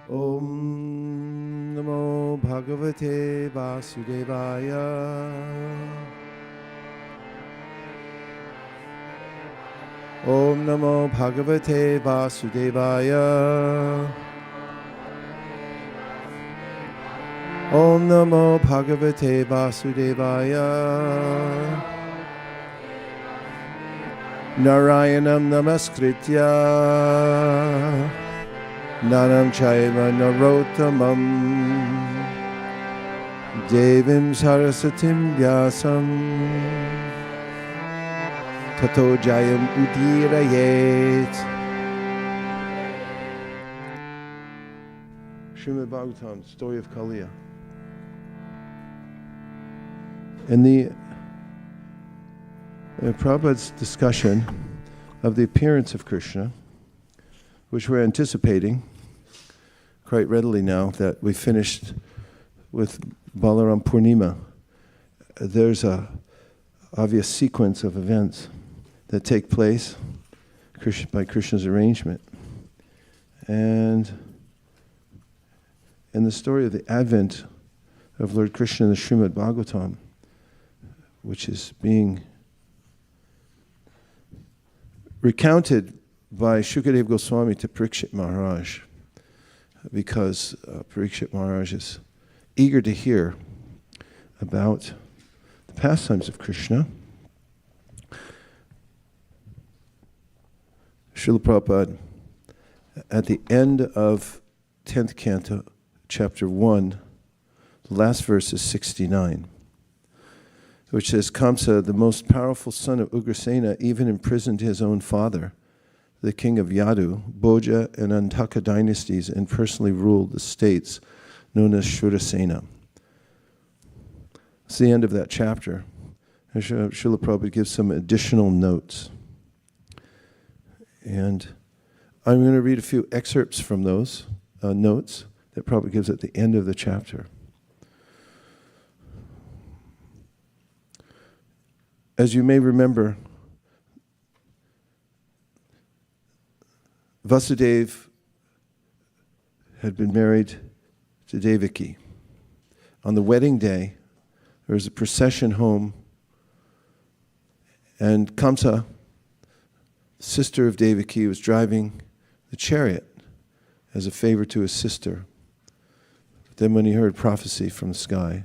Om Namo Bhagavate Vasudevaya. Om Namo Bhagavate Vasudevaya. Om Namo Bhagavate Vasudevaya. Narayanam Namaskritya Naram Chaiva Narottamam Devim Sarasatim Vyasam Tato Jayam Udirayet. Srimad Bhagavatam, story of Kaliya. In the Prabhupada's discussion of the appearance of Krishna, which we're anticipating quite readily now that we finished with Balaram Purnima, there's a obvious sequence of events that take place by Krishna's arrangement. And in the story of the advent of Lord Krishna in the Srimad Bhagavatam, which is being recounted by Shukadeva Goswami to Parikshit Maraj, because Parikshit Maraj is eager to hear about the pastimes of Krishna. Srila Prabhupada, at the end of 10th Canto, chapter 1, the last verse is 69, which says, Kamsa, the most powerful son of Ugrasena, even imprisoned his own father, the king of Yadu, Bhoja, and Antaka dynasties, and personally ruled the states known as Shurasena. It's the end of that chapter. And Srila Prabhupada gives some additional notes. And I'm going to read a few excerpts from those notes that Prabhupada gives at the end of the chapter. As you may remember, Vasadev had been married to Devaki. On the wedding day, there was a procession home, and Kamsa, sister of Devaki, was driving the chariot as a favor to his sister. But then when he heard prophecy from the sky,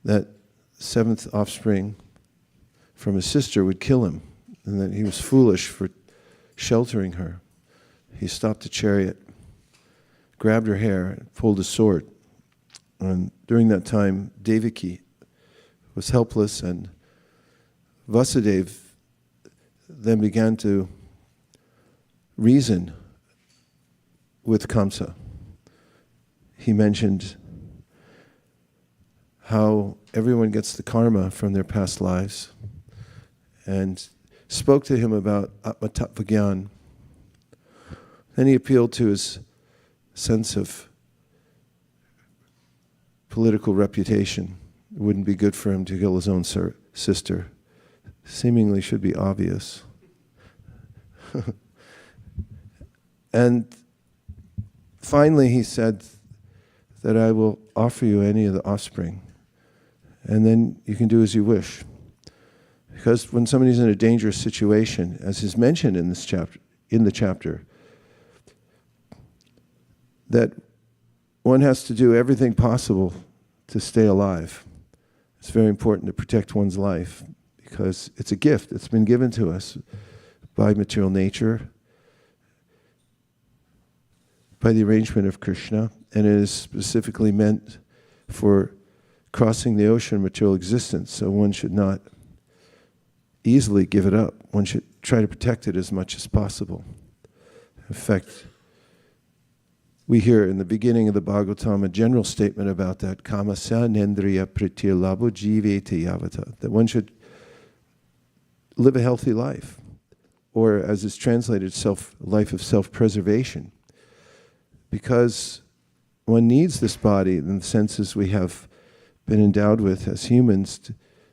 that seventh offspring from his sister would kill him, and that he was foolish for sheltering her, he stopped the chariot, grabbed her hair, and pulled his sword. And during that time, Devaki was helpless, and Vasadev then began to reason with Kamsa. He mentioned how everyone gets the karma from their past lives, and spoke to him about atma-tattva-gyan. Then he appealed to his sense of political reputation. It wouldn't be good for him to kill his own sister. Seemingly should be obvious. And finally he said that I will offer you any of the offspring, and then you can do as you wish. Because when somebody's in a dangerous situation, as is mentioned in this chapter, that one has to do everything possible to stay alive. It's very important to protect one's life, because it's a gift that's been given to us by material nature, by the arrangement of Krishna, and it is specifically meant for crossing the ocean of material existence, so one should not easily give it up. One should try to protect it as much as possible. In fact, we hear in the beginning of the Bhagavatam a general statement about that, kamasya nendriya pritir labo jivete yavata, that one should live a healthy life, or as is translated, life of self-preservation, because one needs this body and the senses we have been endowed with as humans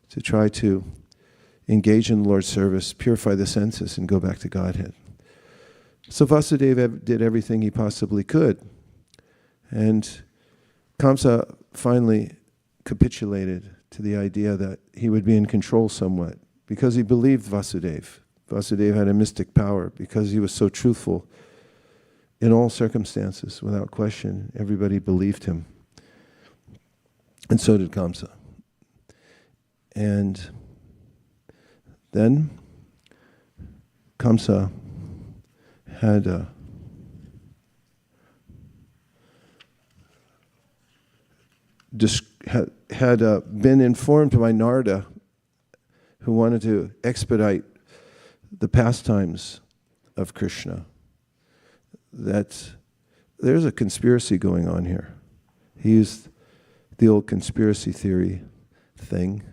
to try to engage in the Lord's service, purify the senses, and go back to Godhead. So Vasudeva did everything he possibly could. And Kamsa finally capitulated to the idea that he would be in control somewhat because he believed Vasudeva. Vasudeva had a mystic power because he was so truthful in all circumstances, without question. Everybody believed him. And so did Kamsa. And then Kamsa had been informed by Narada, who wanted to expedite the pastimes of Krishna, that there's a conspiracy going on here. He used the old conspiracy theory thing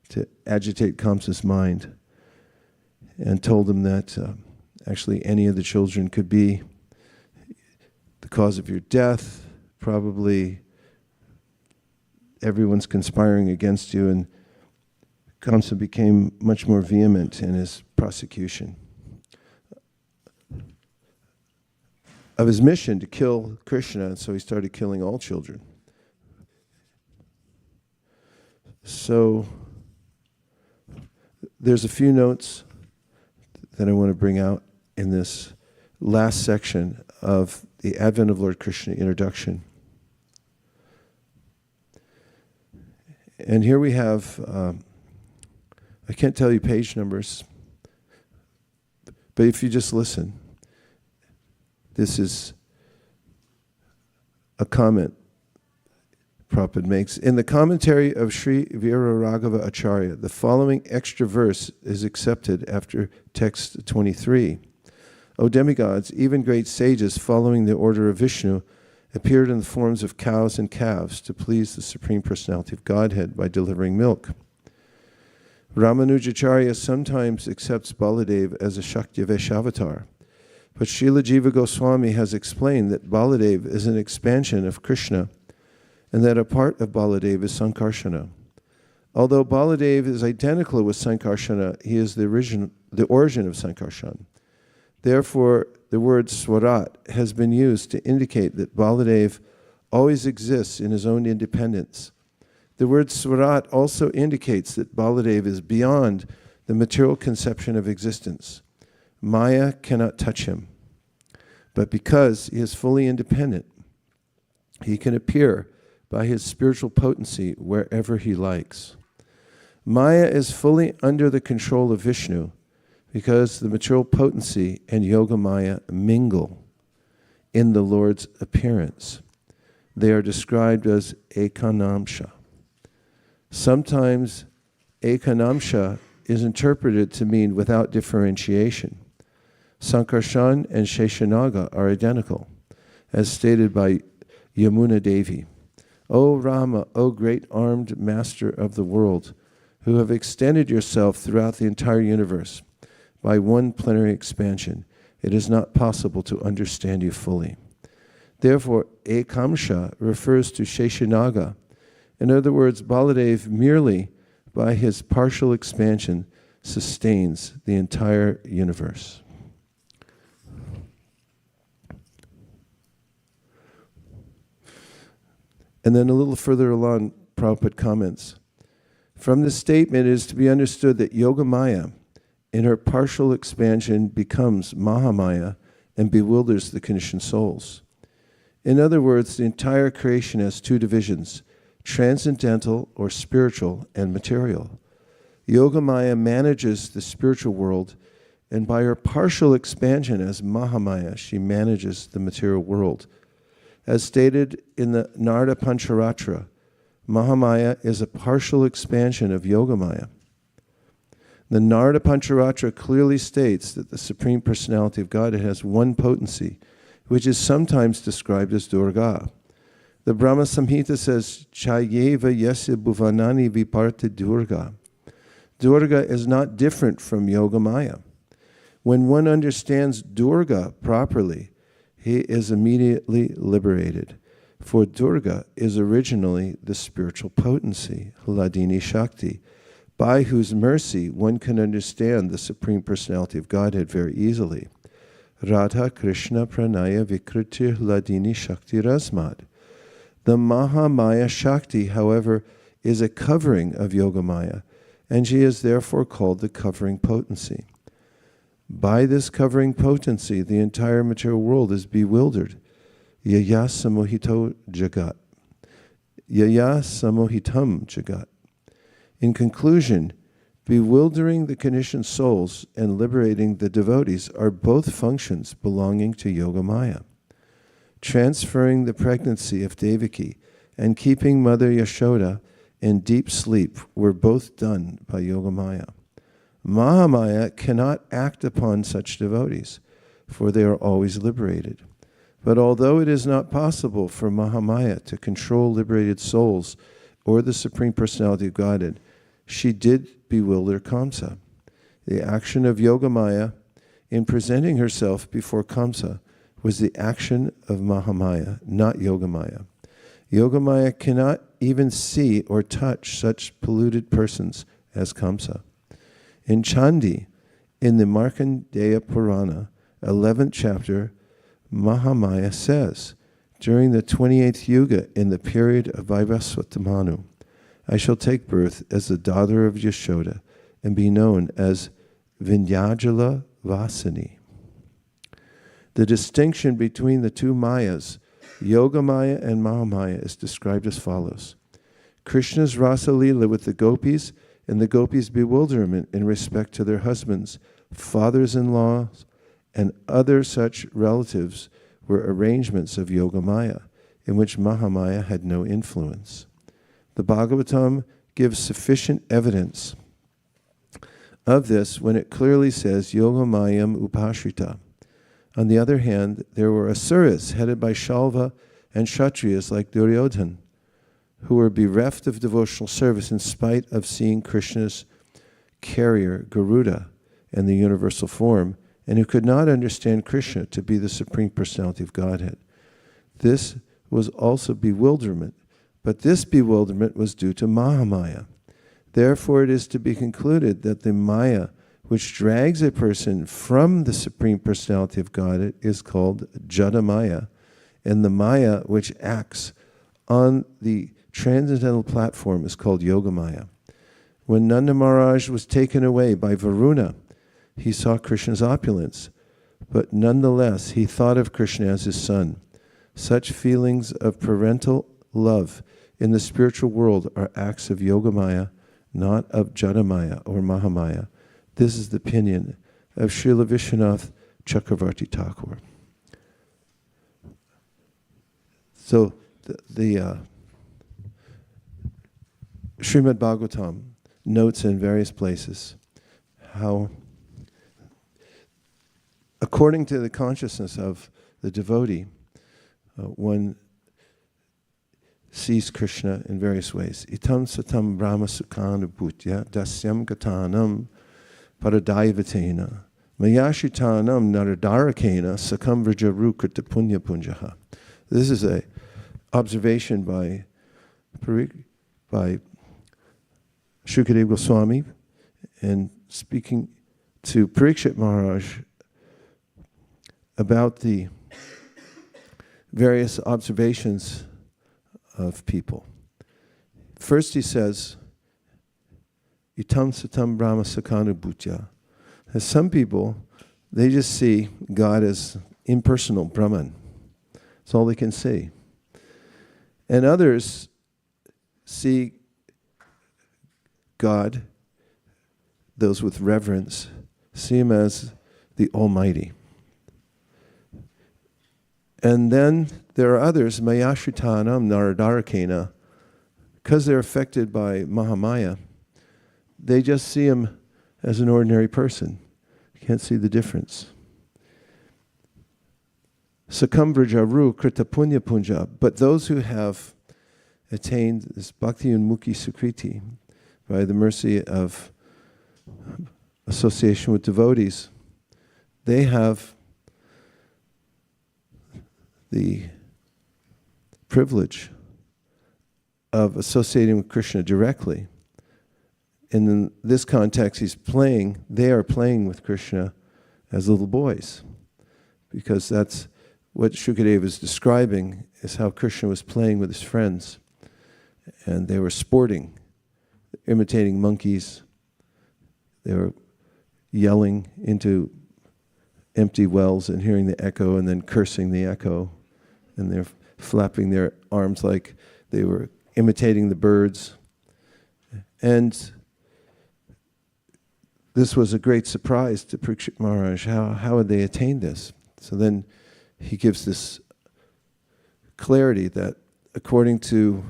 to agitate Kamsa's mind and told him that actually any of the children could be the cause of your death. Probably everyone's conspiring against you, and Kamsa became much more vehement in his prosecution of his mission to kill Krishna, and so he started killing all children. So there's a few notes that I want to bring out in this last section of the Advent of Lord Krishna introduction. And here we have, I can't tell you page numbers, but if you just listen, this is a comment Prabhupada makes. In the commentary of Sri Viraraghava Acharya, the following extra verse is accepted after text 23. O demigods, even great sages following the order of Vishnu, appeared in the forms of cows and calves to please the Supreme Personality of Godhead by delivering milk. Ramanujacharya sometimes accepts Baladev as a Shaktivesh avatar, but Srila Jiva Goswami has explained that Baladev is an expansion of Krishna and that a part of Baladev is Sankarsana. Although Baladev is identical with Sankarsana, he is the origin of Sankarsana. Therefore, the word Swarat has been used to indicate that Baladev always exists in his own independence. The word Swarat also indicates that Baladev is beyond the material conception of existence. Maya cannot touch him. But because he is fully independent, he can appear by his spiritual potency wherever he likes. Maya is fully under the control of Vishnu because the material potency and Yoga Maya mingle in the Lord's appearance. They are described as ekanamsha. Sometimes ekanamsha is interpreted to mean without differentiation. Sankarshan and Sheshanaga are identical, as stated by Yamuna Devi. O Rama, O great armed master of the world, who have extended yourself throughout the entire universe by one plenary expansion, it is not possible to understand you fully. Therefore, Ekamsha refers to Sheshanaga. In other words, Baladev merely by his partial expansion sustains the entire universe. And then a little further along, Prabhupada comments, from this statement it is to be understood that Yoga Maya, in her partial expansion, becomes Mahamaya and bewilders the conditioned souls. In other words, the entire creation has two divisions, transcendental or spiritual and material. Yoga Maya manages the spiritual world, and by her partial expansion as Mahamaya, she manages the material world. As stated in the Narada Pancharatra, Mahamaya is a partial expansion of Yoga Maya. The Narada Pancharatra clearly states that the Supreme Personality of Godhead has one potency, which is sometimes described as Durga. The Brahma Samhita says, Chayeva yasya bhuvanani viparta Durga. Durga is not different from Yoga Maya. When one understands Durga properly, he is immediately liberated. For Durga is originally the spiritual potency, Hladini Shakti, by whose mercy one can understand the Supreme Personality of Godhead very easily. Radha Krishna Pranaya Vikritir Ladini Shakti Rasmad. The Mahamaya Shakti, however, is a covering of Yogamaya, and she is therefore called the covering potency. By this covering potency, the entire material world is bewildered. Yaya samohito jagat. Yaya samohitam jagat. In conclusion, bewildering the conditioned souls and liberating the devotees are both functions belonging to Yogamaya. Transferring the pregnancy of Devaki and keeping Mother Yashoda in deep sleep were both done by Yogamaya. Mahamaya cannot act upon such devotees, for they are always liberated. But although it is not possible for Mahamaya to control liberated souls or the Supreme Personality of Godhead, she did bewilder Kamsa. The action of Yogamaya in presenting herself before Kamsa was the action of Mahamaya, not Yogamaya. Yogamaya cannot even see or touch such polluted persons as Kamsa. In Chandi, in the Markandeya Purana, 11th chapter, Mahamaya says, during the 28th Yuga, in the period of Vaivasvatamanu, I shall take birth as the daughter of Yashoda and be known as Vindhyajala Vasini. The distinction between the two Mayas, Yogamaya and Mahamaya, is described as follows. Krishna's Rasa Leela with the gopis and the gopis' bewilderment in respect to their husbands, fathers-in-law, and other such relatives were arrangements of Yogamaya, in which Mahamaya had no influence. The Bhagavatam gives sufficient evidence of this when it clearly says Yogamayam Upashrita. On the other hand, there were asuras headed by Shalva and Kshatriyas like Duryodhan, who were bereft of devotional service in spite of seeing Krishna's carrier, Garuda, in the universal form, and who could not understand Krishna to be the Supreme Personality of Godhead. This was also bewilderment, but this bewilderment was due to Mahamaya. Therefore, it is to be concluded that the Maya, which drags a person from the Supreme Personality of Godhead, is called Jadamaya, and the Maya, which acts on the transcendental platform, is called Yogamaya. When Nanda Maharaj was taken away by Varuna, he saw Krishna's opulence, but nonetheless he thought of Krishna as his son. Such feelings of parental love in the spiritual world are acts of Yogamaya, not of Jadamaya or Mahamaya. This is the opinion of Srila Vishwanath Chakravarti Thakur. So the Srimad Bhagavatam notes in various places how, according to the consciousness of the devotee, one sees Krishna in various ways. Itam satam brahma sukhana bhutya dasyam gatanam paradaivatena mayashitanam naradarakena sakam vrajaru krita punya punjaha. This is a observation by Shukadeva Goswami, and speaking to Parikshit Maharaj about the various observations of people. First he says, Itam satam brahma sakanu bhutya. As some people, they just see God as impersonal, Brahman. That's all they can see. And others see God, those with reverence, see him as the Almighty. And then there are others, Mayashritanam Naradarakena, because they're affected by Mahamaya, they just see him as an ordinary person. You can't see the difference. Sakambrajaru Krita Punya Punja. But those who have attained this Bhakti Unmukhi Sukriti by the mercy of association with devotees, they have the privilege of associating with Krishna directly. And in this context, they are playing with Krishna as little boys. because that's what Shukadeva is describing, is how Krishna was playing with his friends. And they were sporting, imitating monkeys. They were yelling into empty wells and hearing the echo and then cursing the echo. And they're flapping their arms like they were imitating the birds. And this was a great surprise to Krishna Maraj. How had they attained this? So then he gives this clarity that according to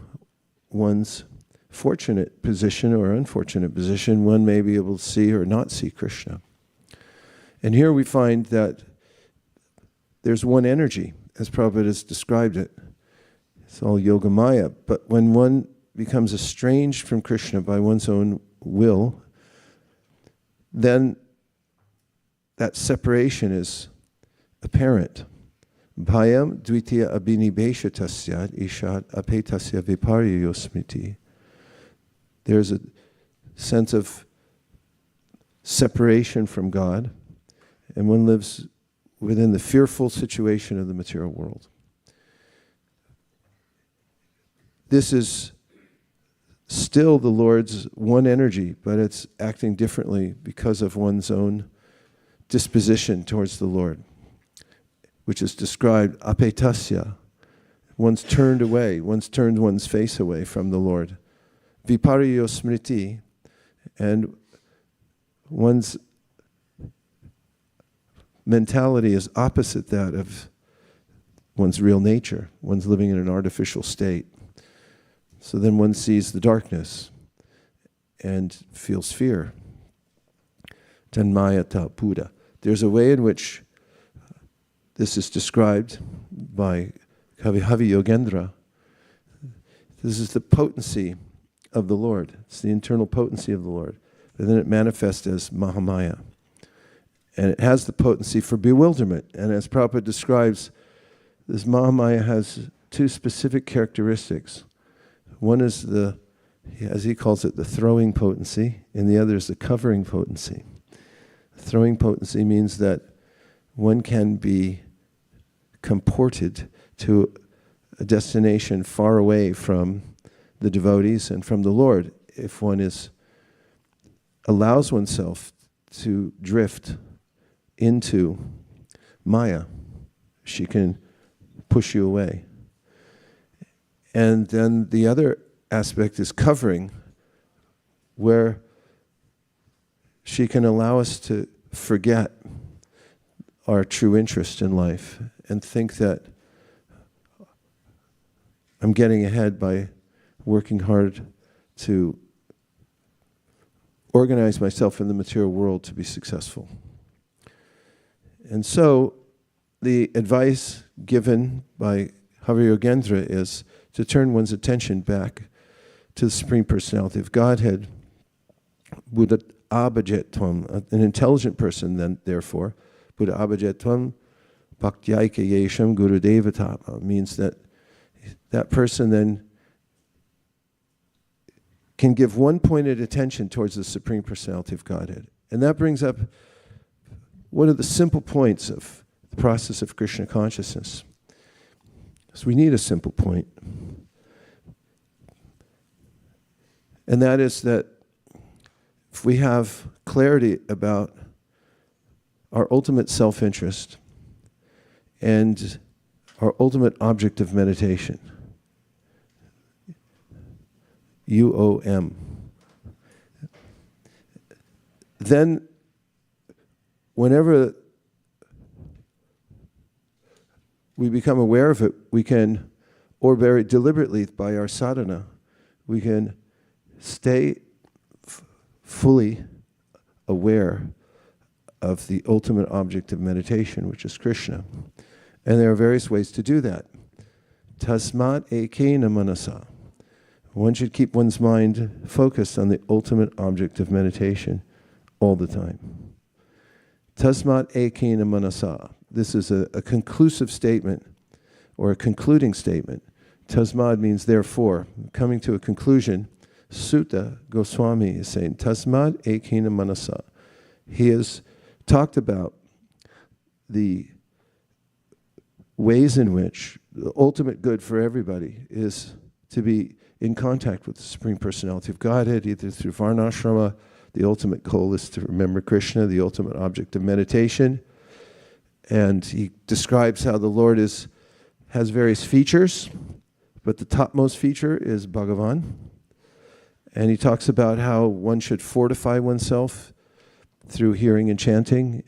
one's fortunate position or unfortunate position, one may be able to see or not see Krishna. And here we find that there's one energy, as Prabhupada has described it. It's all yogamaya. But when one becomes estranged from Krishna by one's own will, then that separation is apparent. Bhayam dvitiya abhinibesha tasyat ishat apetasya viparyo smriti. There's a sense of separation from God, and one lives within the fearful situation of the material world. This is still the Lord's one energy, but it's acting differently because of one's own disposition towards the Lord, which is described apetasya. One's turned away, one's turned one's face away from the Lord. Viparyo smriti, and one's mentality is opposite that of one's real nature. One's living in an artificial state. So then one sees the darkness and feels fear. Tanmayata Buddha. There's a way in which this is described by Kavi Yogendra. This is the potency of the Lord. It's the internal potency of the Lord. And then it manifests as Mahamaya. And it has the potency for bewilderment. And as Prabhupada describes, this Mahamaya has two specific characteristics. One is the, as he calls it, the throwing potency, and the other is the covering potency. Throwing potency means that one can be comported to a destination far away from the devotees and from the Lord if one allows oneself to drift into Maya. She can push you away. And then the other aspect is covering, where she can allow us to forget our true interest in life and think that I'm getting ahead by working hard to organize myself in the material world to be successful. And so the advice given by Hari Yogendra is to turn one's attention back to the Supreme Personality of Godhead, Buddha abhajetvam, an intelligent person then, therefore, Buddha abhajetvam bhaktyayika yesham guru devatama, means that that person then can give one-pointed attention towards the Supreme Personality of Godhead. And that brings up one of the simple points of the process of Krishna consciousness. So we need a simple point. And that is that if we have clarity about our ultimate self-interest and our ultimate object of meditation, UOM, then whenever we become aware of it, we can, or very deliberately by our sadhana, we can stay fully aware of the ultimate object of meditation, which is Krishna. And there are various ways to do that. Tasmat ekena manasa. One should keep one's mind focused on the ultimate object of meditation all the time. Tasmat ekena manasa. This is a conclusive statement or a concluding statement. Tasmad means therefore. Coming to a conclusion, Sutta Goswami is saying, Tasmad ekena manasa. He has talked about the ways in which the ultimate good for everybody is to be in contact with the Supreme Personality of Godhead, either through varnashrama. The ultimate goal is to remember Krishna, the ultimate object of meditation. And he describes how the Lord has various features, but the topmost feature is Bhagavan. And he talks about how one should fortify oneself through hearing and chanting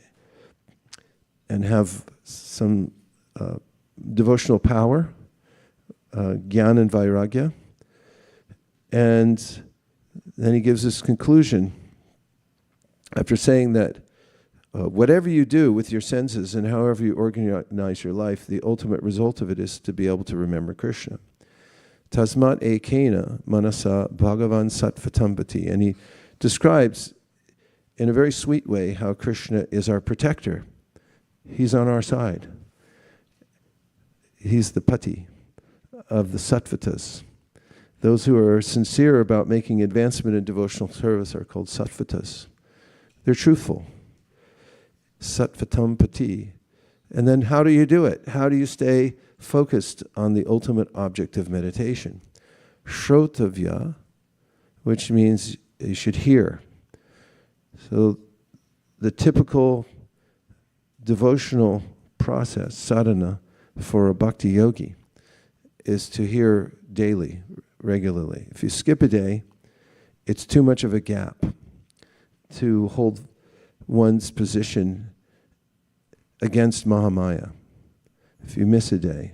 and have some devotional power, jnana and vairagya. And then he gives this conclusion after saying that whatever you do with your senses and however you organize your life, the ultimate result of it is to be able to remember Krishna. Tasmat ekena manasa Bhagavan sattvatam. And he describes in a very sweet way how Krishna is our protector. He's on our side. He's the pati of the sattvatas. Those who are sincere about making advancement in devotional service are called sattvatas. They're truthful. Sattvatam pati. And then how do you do it? How do you stay focused on the ultimate object of meditation? Shrotavya, which means you should hear. So the typical devotional process, sadhana, for a bhakti yogi is to hear daily, regularly. If you skip a day, it's too much of a gap to hold one's position against Mahamaya. If you miss a day,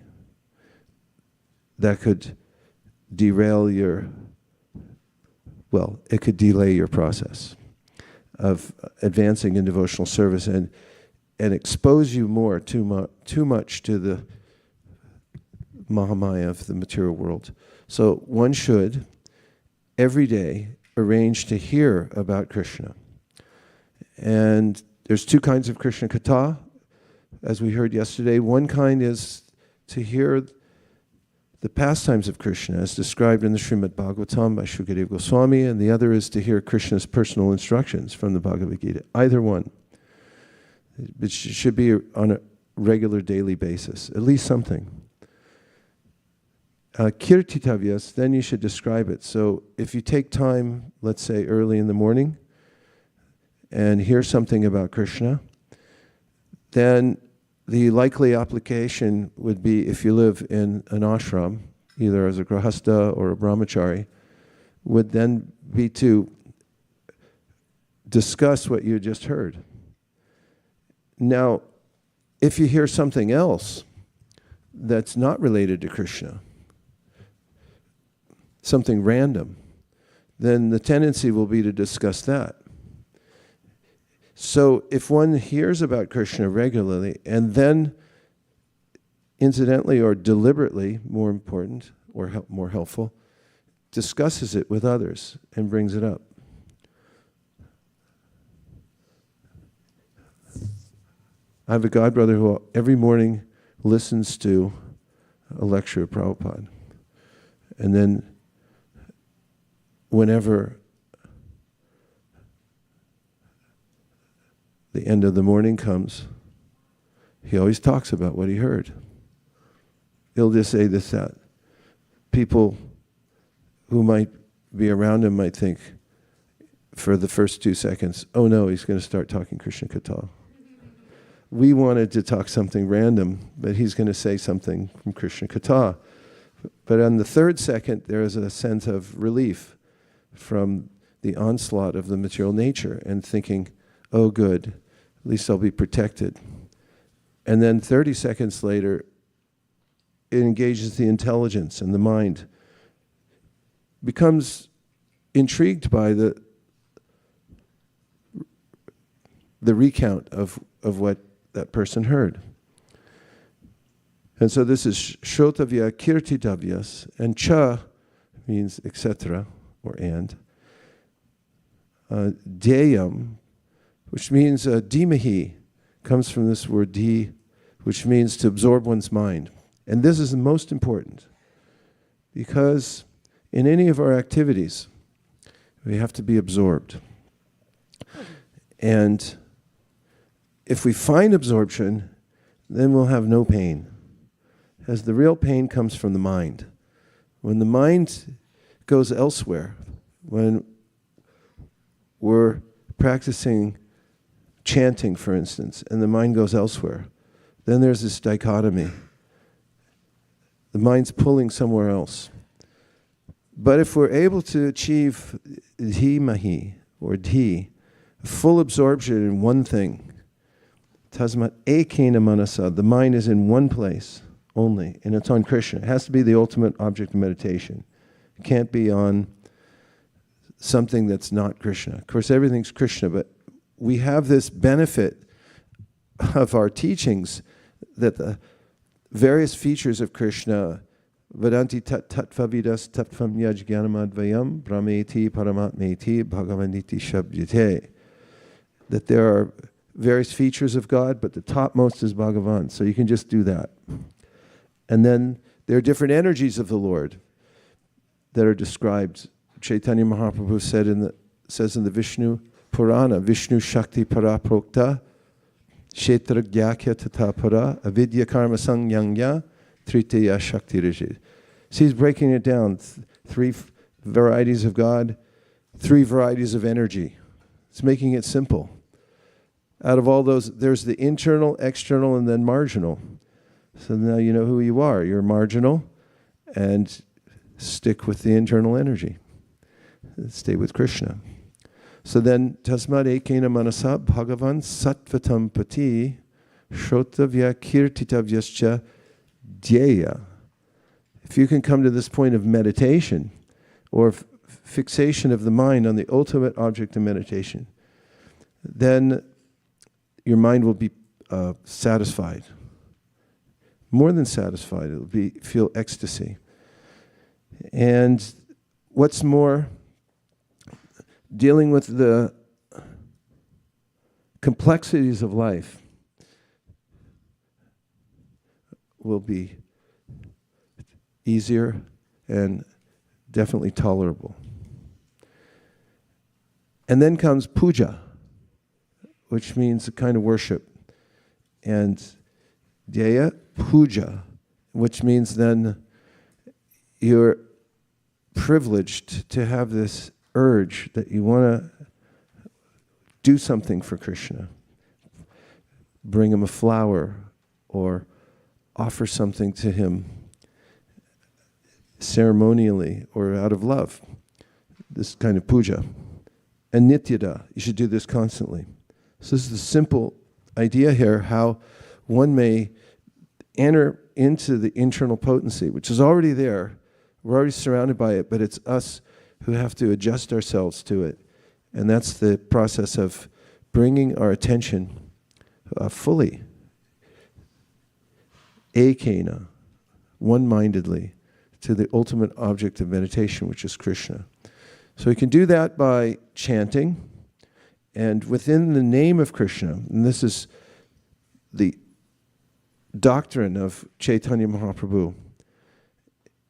that could derail it could delay your process of advancing in devotional service and expose you too much to the Mahamaya of the material world. So one should, every day, arrange to hear about Krishna. And there's two kinds of Krishna Kata, as we heard yesterday. One kind is to hear the pastimes of Krishna as described in the Srimad Bhagwatam by Shukadeva Goswami, and the other is to hear Krishna's personal instructions from the Bhagavad Gita. Either one. It should be on a regular daily basis, at least something. Kirtitavyas, then you should describe it. So if you take time, let's say early in the morning, and hear something about Krishna, then the likely application would be if you live in an ashram, either as a grahastha or a brahmachari, would then be to discuss what you just heard. Now, if you hear something else that's not related to Krishna, something random, then the tendency will be to discuss that. So if one hears about Krishna regularly and then incidentally or deliberately, more important or more helpful, discusses it with others and brings it up. I have a godbrother who every morning listens to a lecture of Prabhupada. And then whenever the end of the morning comes, he always talks about what he heard. He'll just say this, that. People who might be around him might think for the first 2 seconds, oh no, he's going to start talking Krishna Kata. We wanted to talk something random, but he's going to say something from Krishna Kata. But on the third second, there is a sense of relief from the onslaught of the material nature and thinking, oh good, at least I'll be protected. And then 30 seconds later, it engages the intelligence and the mind, becomes intrigued by the recount of what that person heard. And so this is Shrotavya Kirtitavyas, and Cha means etc. or and. Deyam, which means dhimahi, comes from this word dhi, which means to absorb one's mind. And this is the most important, because in any of our activities, we have to be absorbed. And if we find absorption, then we'll have no pain. Because the real pain comes from the mind. When the mind goes elsewhere, when we're practicing chanting, for instance, and the mind goes elsewhere, then there's this dichotomy. The mind's pulling somewhere else. But if we're able to achieve dhimahi, or dhi, full absorption in one thing, tasmat ekena manasa, the mind is in one place only, and it's on Krishna. It has to be the ultimate object of meditation. It can't be on something that's not Krishna. Of course, everything's Krishna, but we have this benefit of our teachings that the various features of Krishna, Vedanti tattvavidas tattvam yajganamadvayam brahmeti paramatmeti bhagavaniti shabdyate, that there are various features of God, but the topmost is Bhagavan. So you can just do that. And then there are different energies of the Lord that are described. Chaitanya Mahaprabhu says in the Vishnu Purana, Vishnu Shakti Paraprokta, Kshetra Gyakya Tata Para, Avidya Karma Sangyangya, Tritiya Shakti Riji. So he's breaking it down. Three varieties of God, three varieties of energy. It's making it simple. Out of all those, there's the internal, external, and then marginal. So now you know who you are. You're marginal, and stick with the internal energy. Stay with Krishna. So then, tasmad ekena manasa bhagavan sattvatam pati shrotavya kirtitavyascha dhyeya. If you can come to this point of meditation, or fixation of the mind on the ultimate object of meditation, then your mind will be satisfied. More than satisfied, it will feel ecstasy. And what's more, dealing with the complexities of life will be easier and definitely tolerable. And then comes puja, which means a kind of worship. And dhyaya, puja, which means then you're privileged to have this urge that you want to do something for Krishna. Bring him a flower or offer something to him ceremonially or out of love. This kind of puja. And nityada, you should do this constantly. So this is the simple idea here, how one may enter into the internal potency, which is already there. We're already surrounded by it, but it's us who have to adjust ourselves to it. And that's the process of bringing our attention fully, ekena, one-mindedly, to the ultimate object of meditation, which is Krishna. So we can do that by chanting, and within the name of Krishna, and this is the doctrine of Chaitanya Mahaprabhu,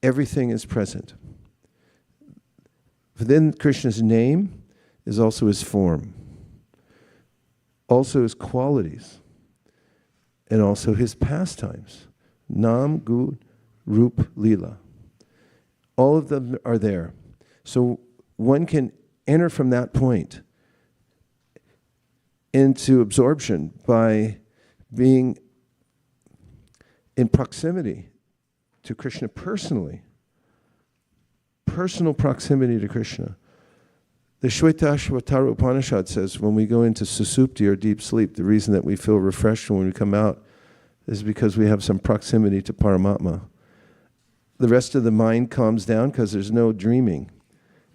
everything is present. Within Krishna's name is also his form, also his qualities, and also his pastimes. Nam, Gud, Rup, Lila. All of them are there. So one can enter from that point into absorption by being in proximity to Krishna personally. Personal proximity to Krishna. The Shvetashvatara Upanishad says when we go into susupti or deep sleep, the reason that we feel refreshed when we come out is because we have some proximity to Paramatma. The rest of the mind calms down because there's no dreaming.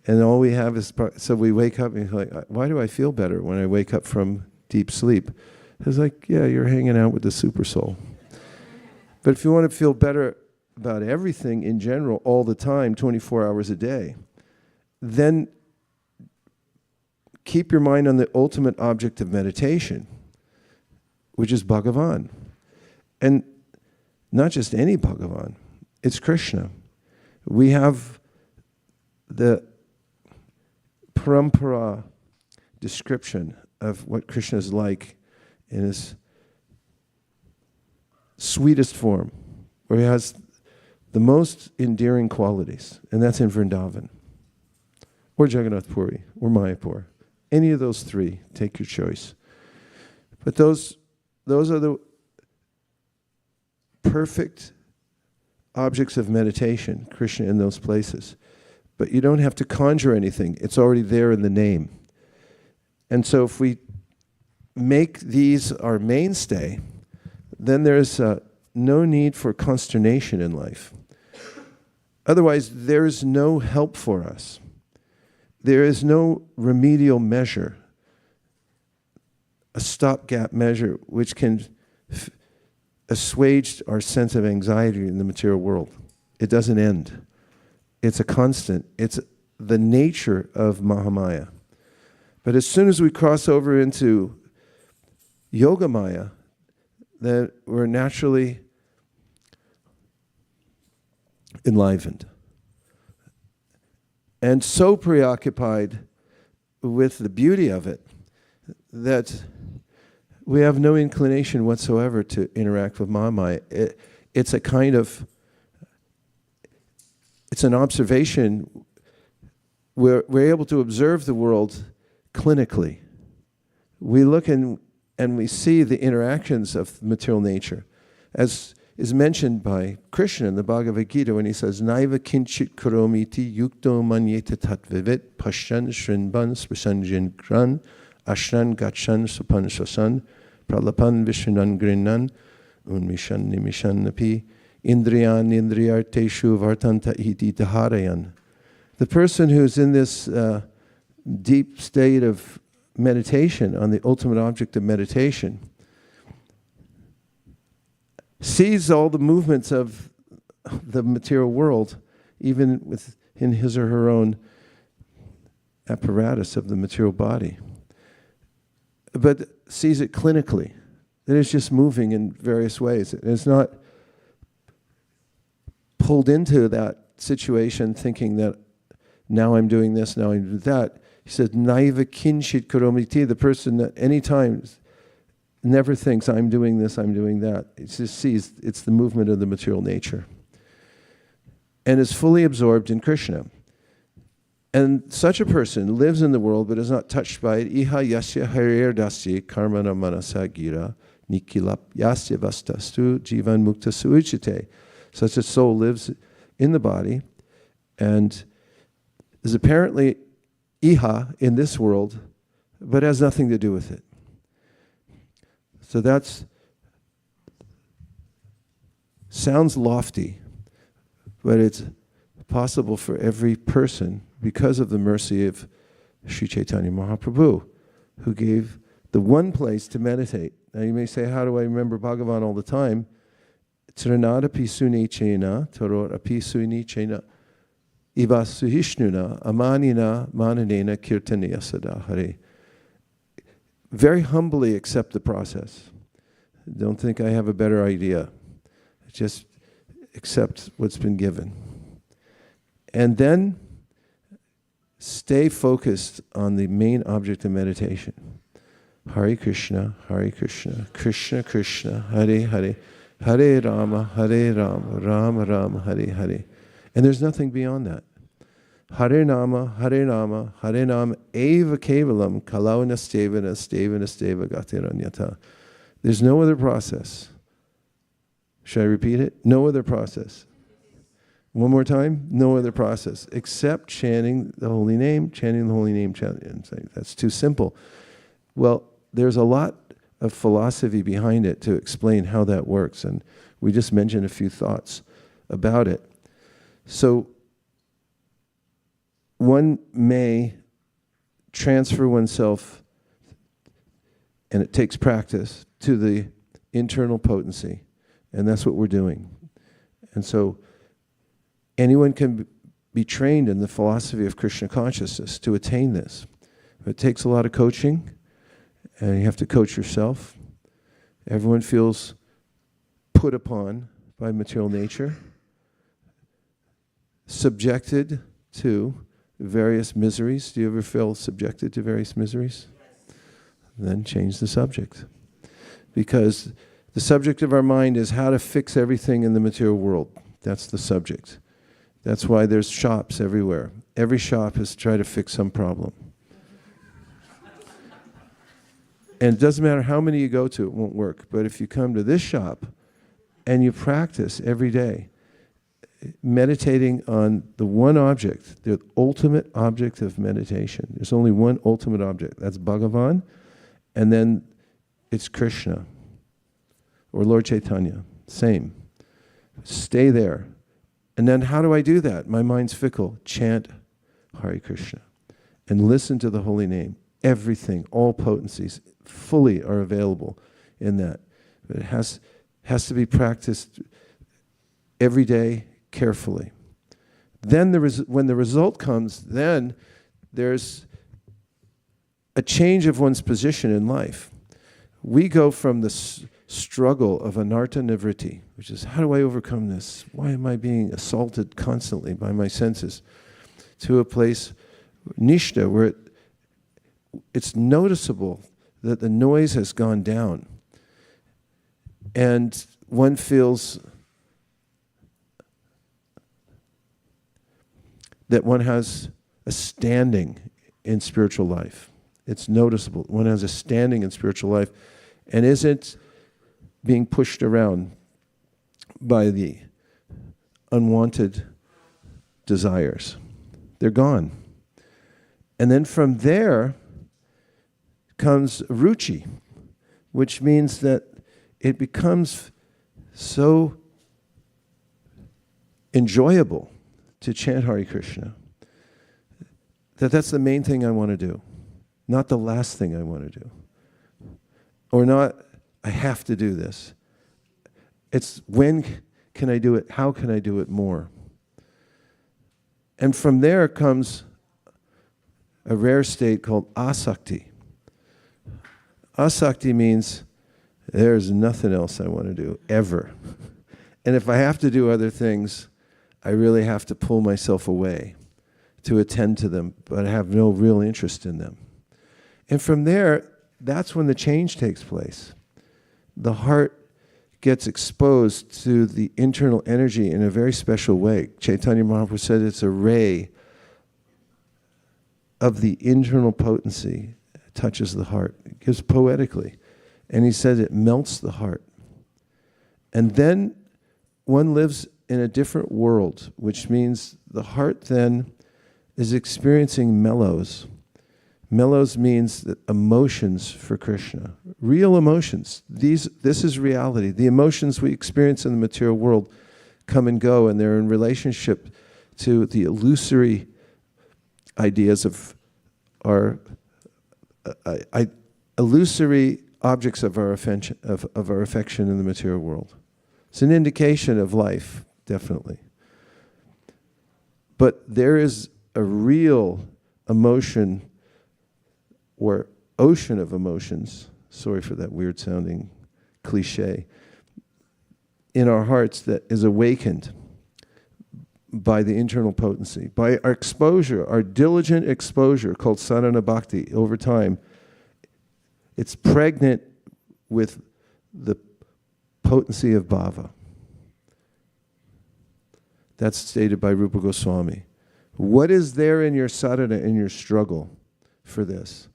And all we have is, so we wake up and we're like, why do I feel better when I wake up from deep sleep? It's like, yeah, you're hanging out with the super soul. But if you want to feel better about everything in general, all the time, 24 hours a day, then keep your mind on the ultimate object of meditation, which is Bhagavan. And not just any Bhagavan, it's Krishna. We have the parampara description of what Krishna is like in his sweetest form, or he has the most endearing qualities, and that's in Vrindavan, or Jagannath Puri, or Mayapur. Any of those three, take your choice. But those are the perfect objects of meditation, Krishna in those places. But you don't have to conjure anything. It's already there in the name. And so if we make these our mainstay, then there's no need for consternation in life. Otherwise, there's no help for us. There is no remedial measure, a stopgap measure which can assuage our sense of anxiety in the material world. It doesn't end. It's a constant. It's the nature of Mahamaya. But as soon as we cross over into Yogamaya, then we're naturally enlivened. And so preoccupied with the beauty of it that we have no inclination whatsoever to interact with Mahamaya. It's a kind of, it's an observation where we're able to observe the world clinically. We look and we see the interactions of material nature, as is mentioned by Krishna in the Bhagavad Gita when he says, Naiva kinchit karomiti yukto manyeta tatvivit pashyan shrinban spashanjin gran ashran gachan supan shasan pralapan vishnan grinnan unmishan nimishan napi indriyan indriyarteshu vartanta iti taharayan. The person who's in this deep state of meditation on the ultimate object of meditation sees all the movements of the material world, even within his or her own apparatus of the material body, but sees it clinically. That it's just moving in various ways. It's not pulled into that situation thinking that now I'm doing this, now I'm doing that. He says, Naiva kinchit karomiti, the person that any time never thinks, I'm doing this, I'm doing that. It just sees it's the movement of the material nature. And is fully absorbed in Krishna. And such a person lives in the world but is not touched by it. Iha yasya harir dasya karmana manasa gira nikilap yasya vastastu jivan mukta suichite. Such a soul lives in the body and is apparently iha in this world, but has nothing to do with it. So that's, sounds lofty, but it's possible for every person because of the mercy of Sri Chaitanya Mahaprabhu, who gave the one place to meditate. Now you may say, how do I remember Bhagavan all the time? Trinada pisuni chena, tarot apisuni chena, ivasuhishnuna, amanina mananena kirtaniya sadahare. Very humbly accept the process. Don't think I have a better idea. Just accept what's been given. And then stay focused on the main object of meditation. Hare Krishna, Krishna Krishna, Hare Hare, Hare Rama, Rama Rama, Hare Hare. And there's nothing beyond that. Hare Nama, Eva Kevalam, Kalauna Stevana, Steva Gatiranyata. There's no other process. Should I repeat it? No other process. One more time? No other process, except chanting the holy name, chanting. That's too simple. Well, there's a lot of philosophy behind it to explain how that works, and we just mentioned a few thoughts about it. So, one may transfer oneself, and it takes practice, to the internal potency. And that's what we're doing. And so anyone can be trained in the philosophy of Krishna consciousness to attain this. But it takes a lot of coaching, and you have to coach yourself. Everyone feels put upon by material nature, subjected to various miseries. Do you ever feel subjected to various miseries? Then change the subject. Because The subject of our mind is how to fix everything in the material world. That's the subject. That's why there's shops everywhere. Every shop is to try to fix some problem. And it doesn't matter how many you go to, it won't work. But if you come to this shop and you practice every day, meditating on the one object, the ultimate object of meditation. There's only one ultimate object. That's Bhagavan. And then it's Krishna or Lord Caitanya. Same. Stay there. And then how do I do that? My mind's fickle. Chant Hare Kṛṣṇa and listen to the holy name. Everything, all potencies, fully are available in that. But it has to be practiced every day, carefully. Then when the result comes, then there's a change of one's position in life. We go from the struggle of anartha-nivṛtti, which is how do I overcome this? Why am I being assaulted constantly by my senses? To a place, niṣṭhā, where it's noticeable that the noise has gone down. And one feels that one has a standing in spiritual life. It's noticeable. One has a standing in spiritual life and isn't being pushed around by the unwanted desires. They're gone. And then from there comes ruci, which means that it becomes so enjoyable to chant Hare Kṛṣṇa that's the main thing I want to do, not the last thing I want to do, or not I have to do this. It's when can I do it? How can I do it more? And from there comes a rare state called asakti. Asakti means there's nothing else I want to do, ever. And if I have to do other things, I really have to pull myself away to attend to them, but I have no real interest in them. And from there, that's when the change takes place. The heart gets exposed to the internal energy in a very special way. Chaitanya Mahaprabhu said it's a ray of the internal potency. It touches the heart. It gives poetically. And he says it melts the heart. And then one lives in a different world, which means the heart then is experiencing mellows. Mellows means that emotions for Krishna, real emotions. This is reality. The emotions we experience in the material world come and go, and they're in relationship to the illusory ideas of our illusory objects of our affection in the material world. It's an indication of life, definitely. But there is a real emotion or ocean of emotions, sorry for that weird sounding cliche, in our hearts that is awakened by the internal potency, by our exposure, our diligent exposure called sadhana bhakti over time. It's pregnant with the potency of Bhava. That's stated by Rupa Goswami. What is there in your sadhana, in your struggle for this?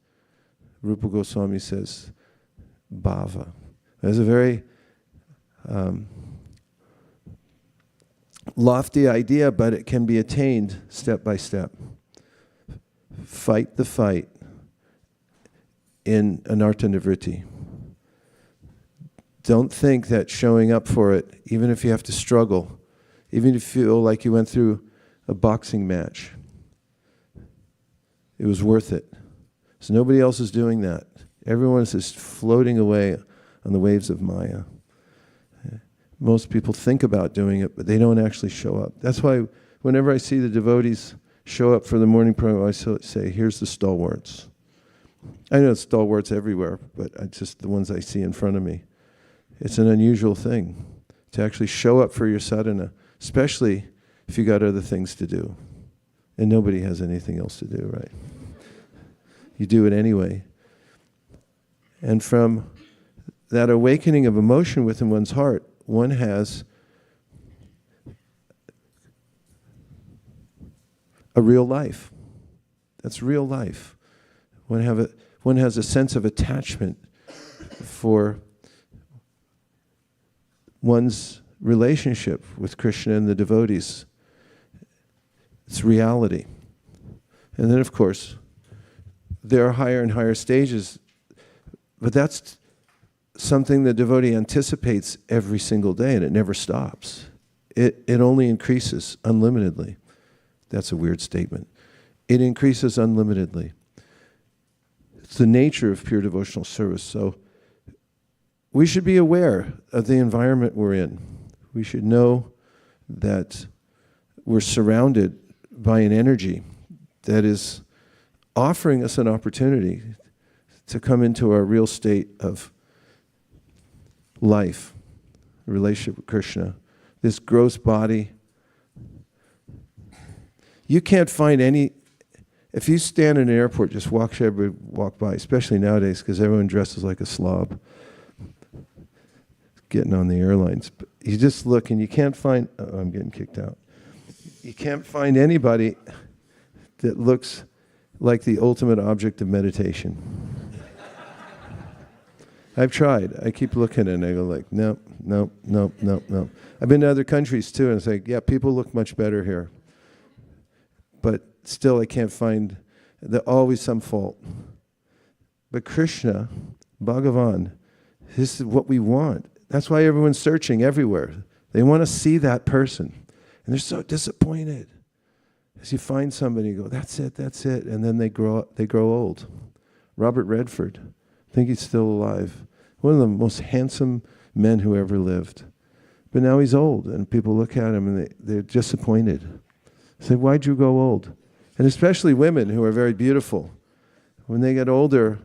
Rupa Goswami says, Bhava. That's a very lofty idea, but it can be attained step by step. Fight the fight in anartha-nivṛtti. Don't think that showing up for it, even if you have to struggle, even if you feel like you went through a boxing match, it was worth it. So nobody else is doing that. Everyone is just floating away on the waves of Maya. Most people think about doing it, but they don't actually show up. That's why whenever I see the devotees show up for the morning program, I say, here's the stalwarts. I know it's stalwarts everywhere, but it's just the ones I see in front of me. It's an unusual thing to actually show up for your sadhana, especially if you got other things to do. And nobody has anything else to do, right? You do it anyway. And from that awakening of emotion within one's heart, one has a real life. That's real life. One has a sense of attachment for one's relationship with Krishna and the devotees. It's reality. And then, of course, there are higher and higher stages, but that's something the devotee anticipates every single day, and it never stops. It only increases unlimitedly. That's a weird statement. It increases unlimitedly. It's the nature of pure devotional service. So we should be aware of the environment we're in. We should know that we're surrounded by an energy that is offering us an opportunity to come into our real state of life, relationship with Krishna. This gross body. You can't find any. If you stand in an airport, just watch everybody walk by, especially nowadays because everyone dresses like a slob getting on the airlines. But you just look and you can't find, oh, I'm getting kicked out. You can't find anybody that looks like the ultimate object of meditation. I've tried. I keep looking and I go like, no. I've been to other countries too, and it's like, yeah, people look much better here. But still I can't find, there's always some fault. But Krishna, Bhagavan, this is what we want. That's why everyone's searching everywhere. They want to see that person. And they're so disappointed. As you find somebody, you go, that's it. And then they grow old. Robert Redford, I think he's still alive. One of the most handsome men who ever lived. But now he's old, and people look at him and they're disappointed. Say, why'd you go old? And especially women who are very beautiful. When they get older,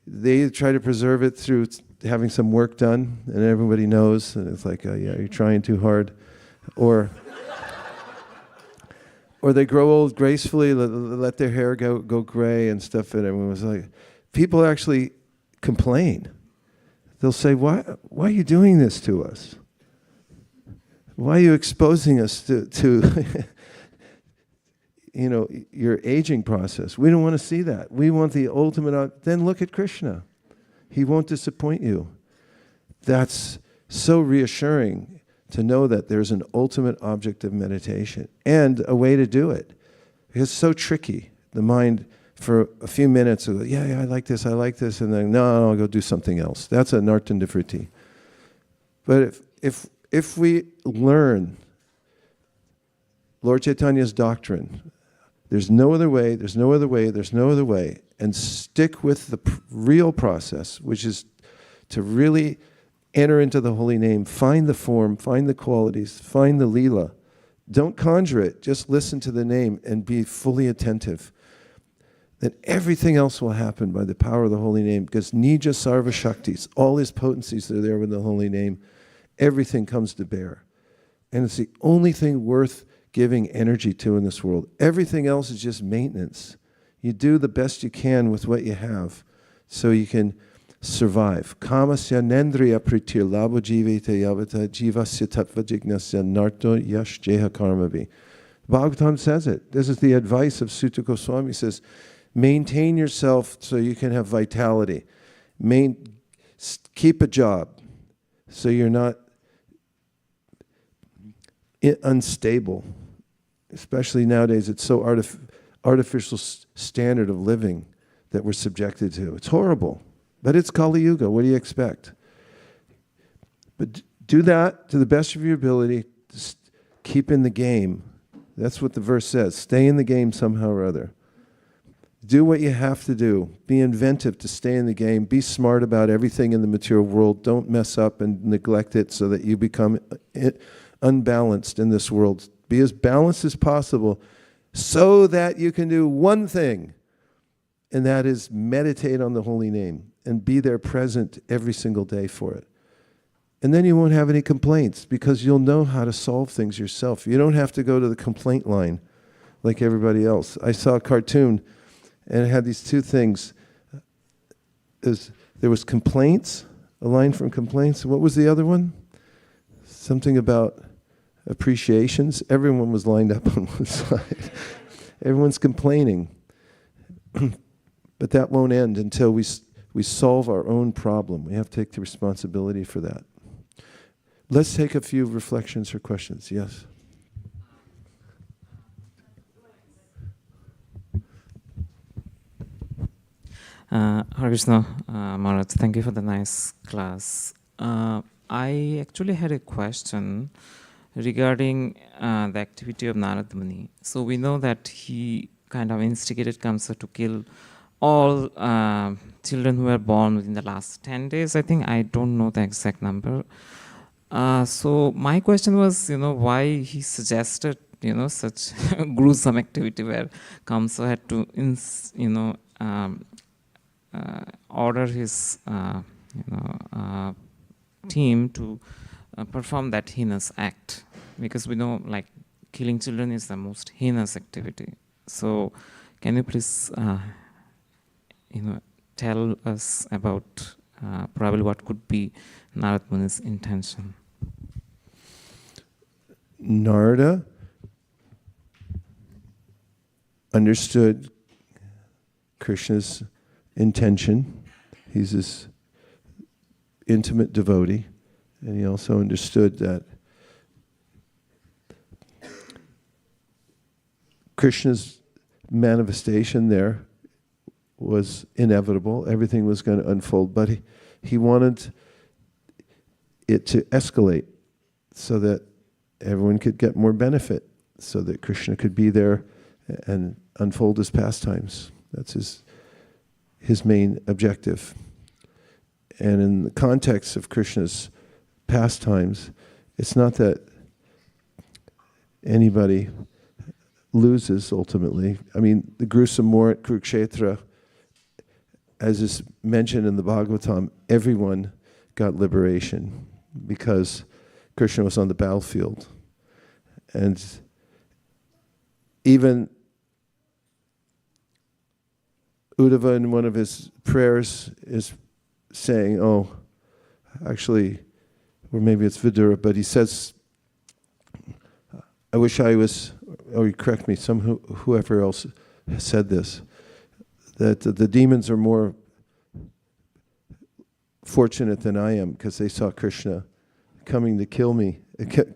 they try to preserve it through having some work done, and everybody knows, and it's like, yeah, you're trying too hard. Or they grow old gracefully, let their hair go gray and stuff, and everyone was like, people actually complain. They'll say, why are you doing this to us? Why are you exposing us to your aging process? We don't want to see that. We want the ultimate. Then look at Krishna. He won't disappoint you. That's so reassuring to know that there's an ultimate object of meditation and a way to do it. It's so tricky. The mind, for a few minutes, will go, yeah, I like this, and then, no, I'll go do something else. That's anartha-nivṛtti. But if we learn Lord Caitanya's doctrine, there's no other way, and stick with the real process, which is to really enter into the holy name, find the form, find the qualities, find the lila. Don't conjure it, just listen to the name and be fully attentive. Then everything else will happen by the power of the holy name, because nija sarva shaktis, all his potencies are there with the holy name. Everything comes to bear. And it's the only thing worth giving energy to in this world. Everything else is just maintenance. You do the best you can with what you have so you can survive. Kamasya nendriya pritir labo jivete yavata jivasya tattva jignasya narto yash jeha karmavi. Bhagavatam says it. This is the advice of Sutta Goswami. He says, maintain yourself so you can have vitality. Keep a job so you're not unstable. Especially nowadays, it's so artificial standard of living that we're subjected to. It's horrible, but it's Kali Yuga. What do you expect? But do that to the best of your ability. Just keep in the game. That's what the verse says. Stay in the game somehow or other. Do what you have to do. Be inventive to stay in the game. Be smart about everything in the material world. Don't mess up and neglect it so that you become unbalanced in this world. Be as balanced as possible so that you can do one thing, and that is meditate on the holy name and be there present every single day for it. And then you won't have any complaints because you'll know how to solve things yourself. You don't have to go to the complaint line like everybody else. I saw a cartoon and it had these two things. There was complaints a line from complaints. What was the other one? Something about appreciations. Everyone was lined up on one side. Everyone's complaining. But that won't end until we solve our own problem. We have to take the responsibility for that. Let's take a few reflections or questions. Yes? Hare Krishna, Maraj, thank you for the nice class. I actually had a question regarding the activity of Naratani. So we know that he kind of instigated Kamsa to kill all children who were born within the last 10 days, I think. I don't know the exact number. So my question was, why he suggested, such gruesome activity where Kamsa had to, order his, team to perform that heinous act, because we know, like, killing children is the most heinous activity. So, can you please, tell us about probably what could be Naratani's intention? Narada understood Krishna's intention. He's this intimate devotee, and he also understood that Krishna's manifestation there was inevitable. Everything was going to unfold, but he wanted it to escalate so that everyone could get more benefit, so that Krishna could be there and unfold his pastimes. That's his main objective. And in the context of Krishna's pastimes, it's not that anybody loses ultimately. I mean, the gruesome war at Kurukshetra, as is mentioned in the Bhagavatam, everyone got liberation because Krishna was on the battlefield. And even Uddhava in one of his prayers is saying, actually, or maybe it's Vidura, but he says, I wish I was, or you correct me, whoever else has said this, that the demons are more fortunate than I am because they saw Krishna coming to kill me,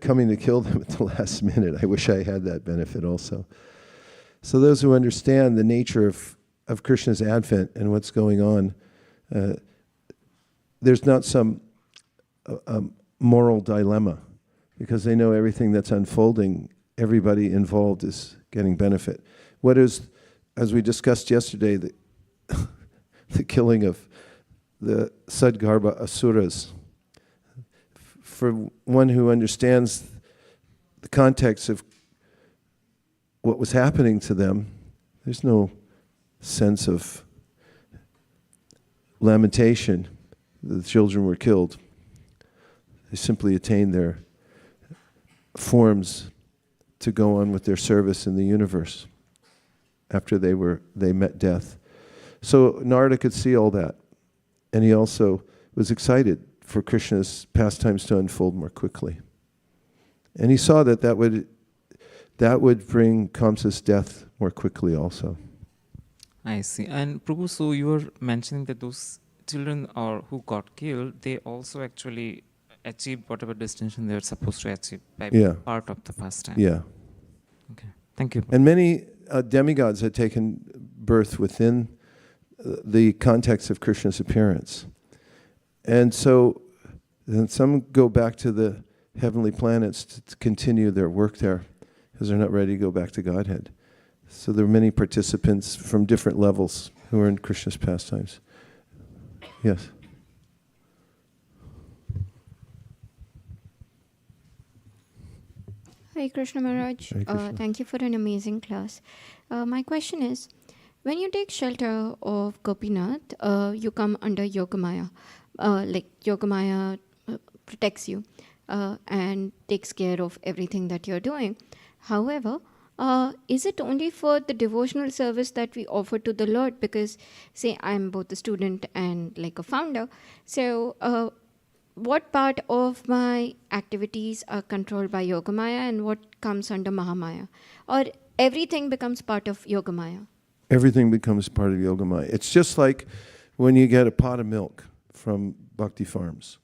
coming to kill them at the last minute. I wish I had that benefit also. So those who understand the nature of Krishna's advent and what's going on, there's not some moral dilemma, because they know everything that's unfolding, everybody involved is getting benefit. What is, as we discussed yesterday, the killing of the Sadgarbha asuras. For one who understands the context of what was happening to them, there's no sense of lamentation that the children were killed. They simply attained their forms to go on with their service in the universe after they met death. So Narada could see all that, and he also was excited for Krishna's pastimes to unfold more quickly. And he saw that would bring Kamsa's death more quickly also. I see. And Prabhu, so you were mentioning that those children who got killed, they also actually achieved whatever destination they were supposed to achieve by being part of the pastime. Yeah. Okay. Thank you. And many demigods had taken birth within the context of Krishna's appearance. And so then some go back to the heavenly planets to continue their work there because they're not ready to go back to Godhead. So there are many participants from different levels who are in Krishna's pastimes. Yes? Hi, Krishna Maraj. Hare Krishna. Thank you for an amazing class. My question is, when you take shelter of Gopinath, you come under Yogamaya. Like Yogamaya protects you and takes care of everything that you're doing. However, is it only for the devotional service that we offer to the Lord? Because, say, I'm both a student and like a founder. So, what part of my activities are controlled by Yogamaya and what comes under Mahamaya? Or everything becomes part of Yogamaya? Everything becomes part of Yogamaya. It's just like when you get a pot of milk from Bhakti Farms.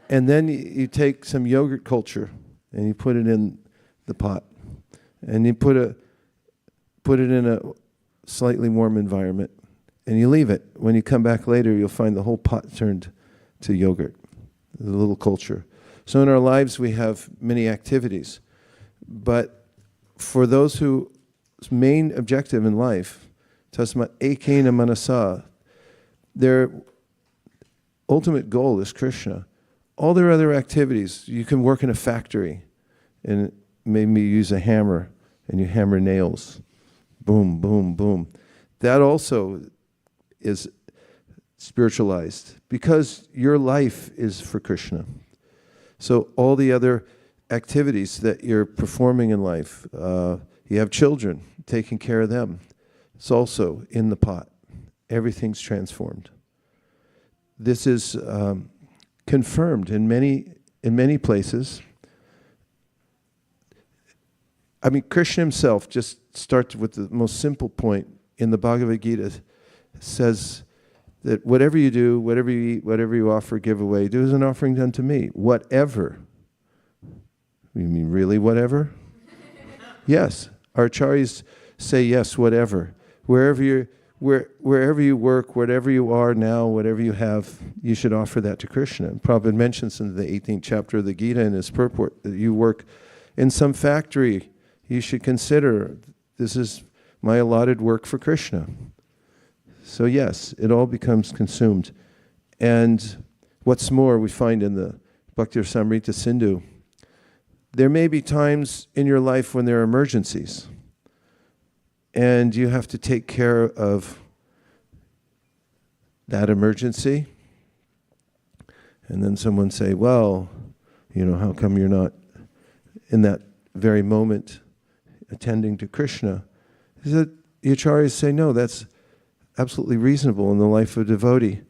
And then you take some yogurt culture and you put it in the pot. And you put it in a slightly warm environment. And you leave it. When you come back later, you'll find the whole pot turned to yogurt, the little culture. So in our lives, we have many activities. But for those whose main objective in life, tasmat ekena manasa, their ultimate goal is Krishna. All their other activities, you can work in a factory and maybe use a hammer and you hammer nails. Boom, boom, boom. That also is spiritualized because your life is for Krishna. So all the other activities that you're performing in life, you have children, taking care of them. It's also in the pot. Everything's transformed. This is confirmed in many places. I mean, Krishna himself, just starts with the most simple point in the Bhagavad Gita, says that whatever you do, whatever you eat, whatever you offer, give away, do as an offering unto me. Whatever. You mean really whatever? Yes. Our acharyas say yes, whatever. Wherever you work, whatever you are now, whatever you have, you should offer that to Krishna. And Prabhupada mentions in the 18th chapter of the Gita in his purport that you work in some factory, you should consider, this is my allotted work for Krishna. So yes, it all becomes consumed. And what's more, we find in the Bhakti Rasamrita Sindhu, there may be times in your life when there are emergencies. And you have to take care of that emergency. And then someone say, well, how come you're not in that very moment attending to Krishna? Is that the acharyas say, no, that's absolutely reasonable in the life of a devotee.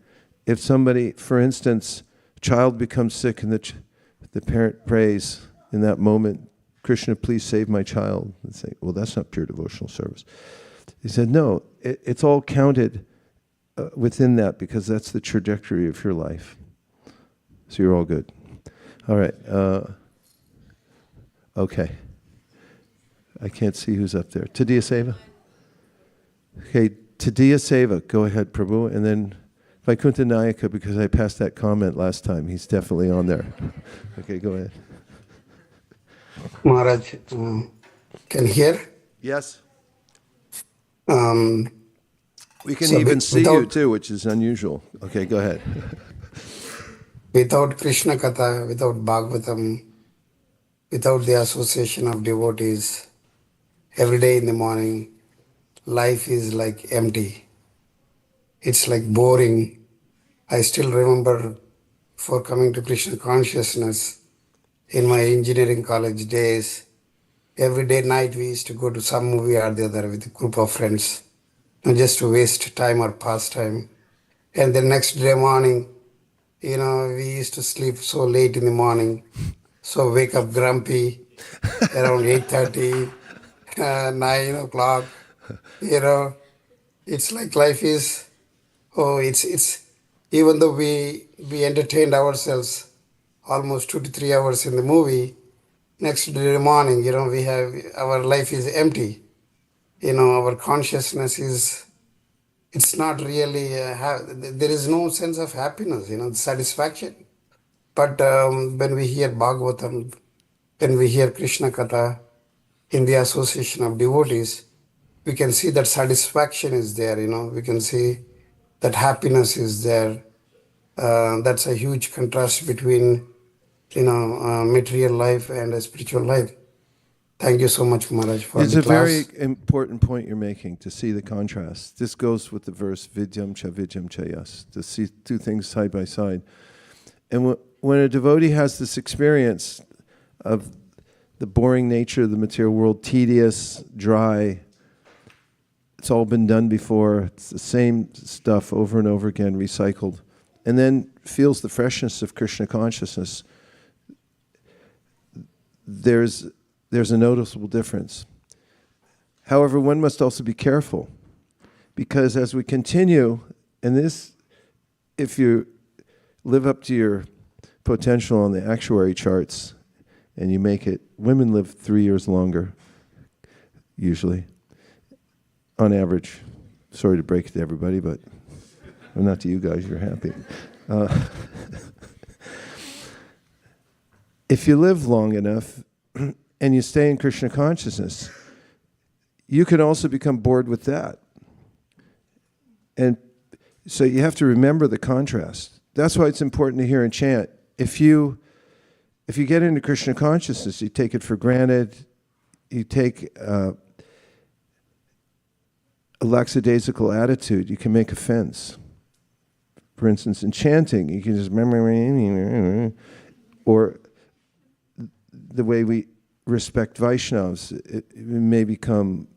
If somebody, for instance, a child becomes sick and the parent prays in that moment, Krishna, please save my child. And say, well, that's not pure devotional service. He said, no, it's all counted within that because that's the trajectory of your life. So you're all good. All right. Okay. I can't see who's up there. Tadiya Seva? Okay, Tadiya Seva. Go ahead, Prabhu. And then Vaikuntha Nayaka, because I passed that comment last time. He's definitely on there. Okay, go ahead. Maharaj, can you hear? Yes. Um, We can even see you too, which is unusual. Okay, go ahead. Without Krishna Kata, without Bhagavatam, without the association of devotees, every day in the morning, life is like empty. It's like boring. I still remember before coming to Krishna consciousness, in my engineering college days, every day night we used to go to some movie or the other with a group of friends, just to waste time or pass time. And the next day morning, we used to sleep so late in the morning, so wake up grumpy around 8:30, 9 o'clock. It's like life is, it's even though we entertained ourselves almost 2 to 3 hours in the movie, next day morning, we have, our life is empty. Our consciousness is, it's not really, there is no sense of happiness, satisfaction. But when we hear Bhagavatam, when we hear Krishna Kata in the association of devotees, we can see that satisfaction is there, we can see that happiness is there. That's a huge contrast between, material life and a spiritual life. Thank you so much, Maharaj, for It's the a class. very important point you're making, to see the contrast. This goes with the verse, vidyam cha yas, to see two things side by side. And when a devotee has this experience of the boring nature of the material world, tedious, dry. It's all been done before. It's the same stuff over and over again, recycled. And then feels the freshness of Krishna consciousness. There's a noticeable difference. However, one must also be careful, because as we continue, and this, if you live up to your potential on the actuary charts, and you make it, women live 3 years longer, usually, on average. Sorry to break it to everybody, but well, not to you guys, you're happy. If you live long enough and you stay in Krishna consciousness, you can also become bored with that. And so you have to remember the contrast. That's why it's important to hear and chant. If you get into Krishna consciousness, you take it for granted, you take a lackadaisical attitude, you can make offense. For instance, in chanting, you can just or the way we respect Vaishnavas, it may become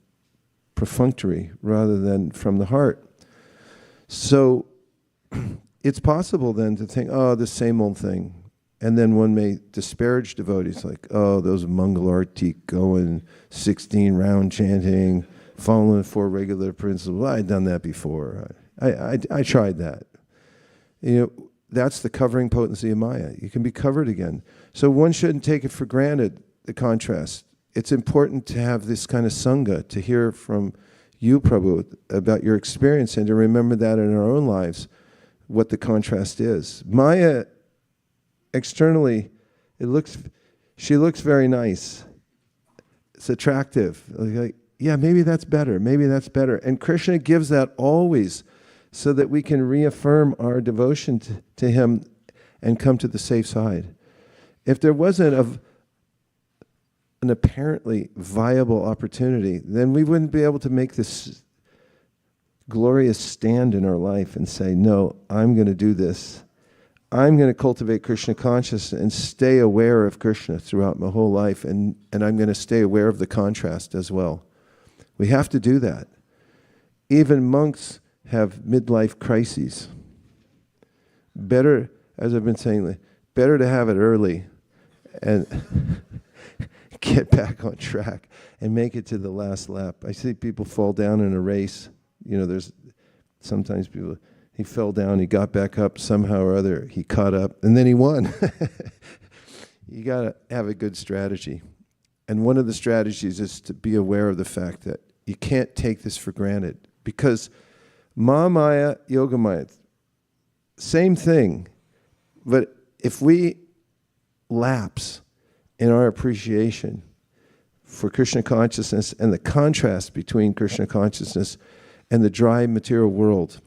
perfunctory rather than from the heart. So it's possible then to think, oh, the same old thing. And then one may disparage devotees like, oh, those Mangalarti going 16 round chanting, following 4 regular principles. I'd done that before. I tried that. You know, that's the covering potency of Maya. You can be covered again. So one shouldn't take it for granted, the contrast. It's important to have this kind of sangha, to hear from you, Prabhu, about your experience and to remember that in our own lives, what the contrast is. Maya, externally, she looks very nice. It's attractive. Like, yeah, maybe that's better. Maybe that's better. And Krishna gives that always so that we can reaffirm our devotion to him and come to the safe side. If there wasn't an apparently viable opportunity, then we wouldn't be able to make this glorious stand in our life and say, no, I'm going to do this. I'm going to cultivate Krishna consciousness and stay aware of Krishna throughout my whole life, and I'm going to stay aware of the contrast as well. We have to do that. Even monks have midlife crises. Better, as I've been saying, better to have it early and get back on track and make it to the last lap. I see people fall down in a race. You know, there's sometimes people, he fell down, he got back up somehow or other, he caught up, and then he won. You got to have a good strategy. And one of the strategies is to be aware of the fact that you can't take this for granted, because Maya, Yoga Maya, same thing. But if we lapse in our appreciation for Krishna consciousness and the contrast between Krishna consciousness and the dry material world,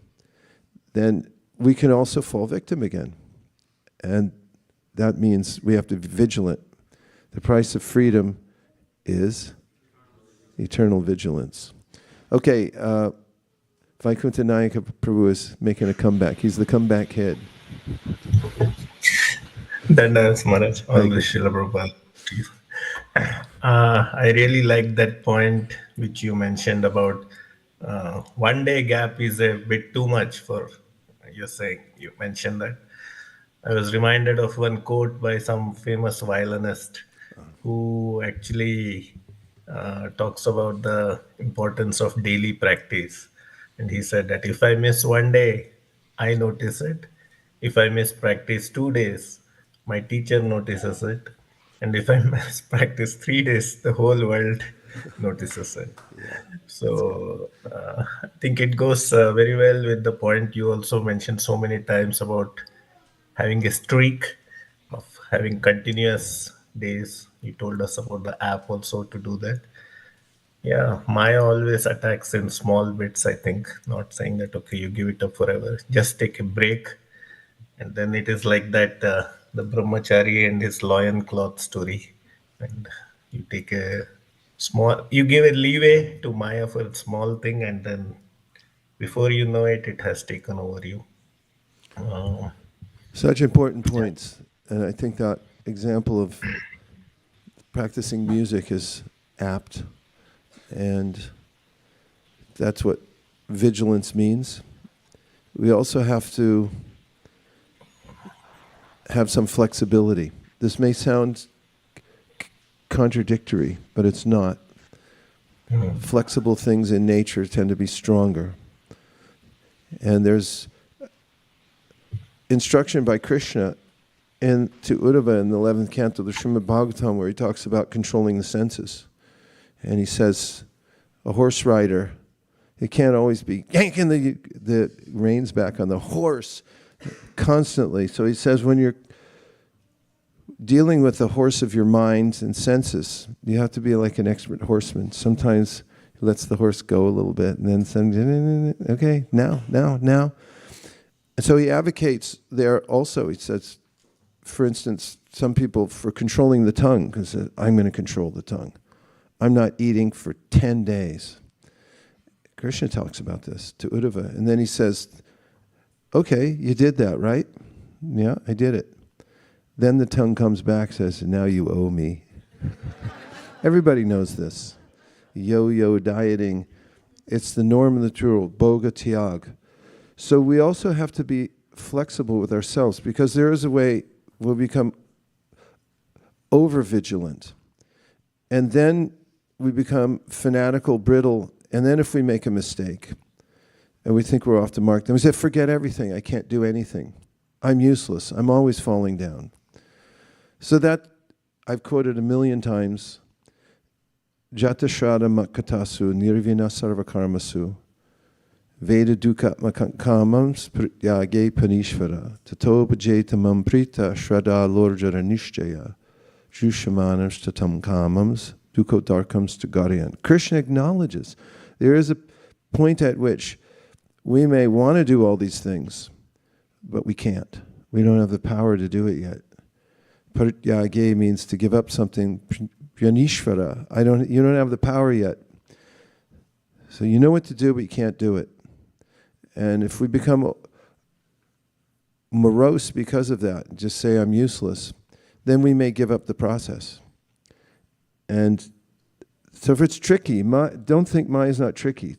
then we can also fall victim again. And that means we have to be vigilant. The price of freedom is eternal vigilance. Okay, Vaikuntha Nayaka Prabhu is making a comeback. He's the comeback head. Dandas Maraj, always Srila Prabhupada. I really like that point which you mentioned about 1 day gap is a bit too much for, you're saying, you mentioned that. I was reminded of one quote by some famous violinist who actually talks about the importance of daily practice. And he said that if I miss 1 day, I notice it. If I miss practice 2 days, my teacher notices it. And if I miss practice 3 days, the whole world notices it. Yeah. So I think it goes very well with the point you also mentioned so many times about having a streak of having continuous days. You told us about the app also to do that. Yeah, Maya always attacks in small bits, I think. Not saying that, okay, you give it up forever. Just take a break. And then it is like that, the brahmachari and his lion cloth story. And you take a small, you give a leeway to Maya for a small thing, and then before you know it, it has taken over you. Such important points. And I think that example of practicing music is apt, and that's what vigilance means. We also have to have some flexibility. This may sound contradictory, but it's not. Flexible things in nature tend to be stronger. And there's instruction by Krishna to Uddhava in the 11th canto of the Srimad Bhagavatam, where he talks about controlling the senses. And he says, a horse rider, he can't always be yanking the reins back on the horse constantly. So he says, when you're dealing with the horse of your mind and senses, you have to be like an expert horseman. Sometimes he lets the horse go a little bit, and then okay, now. And so he advocates there also. He says, for instance, some people for controlling the tongue, because I'm going to control the tongue. I'm not eating for 10 days. Krishna talks about this to Uddhava. And then he says, okay, you did that, right? Yeah, I did it. Then the tongue comes back, says, now you owe me. Everybody knows this. Yo-yo dieting. It's the norm of the world, bhoga tyag. So we also have to be flexible with ourselves, because there is a way we'll become over-vigilant. And then we become fanatical, brittle, and then if we make a mistake and we think we're off the mark, then we say, forget everything, I can't do anything. I'm useless, I'm always falling down. So that, I've quoted 1,000,000 times, Jata Shraddha Makkatasu Nirvina Sarvakarmasu Veda Dukkha Makamams Yage Panishvara Tato Bhajetamam Prita Shraddha Lorjara Niṣṭhā Jushamanams Tatam Kamams Dukkha Darkams Tagariyan. Krishna acknowledges there is a point at which we may want to do all these things, but we can't. We don't have the power to do it yet. Parityage means to give up something. Pyanishvara. You don't have the power yet. So you know what to do, but you can't do it. And if we become morose because of that, just say I'm useless, then we may give up the process. And so if it's tricky, don't think Maya is not tricky.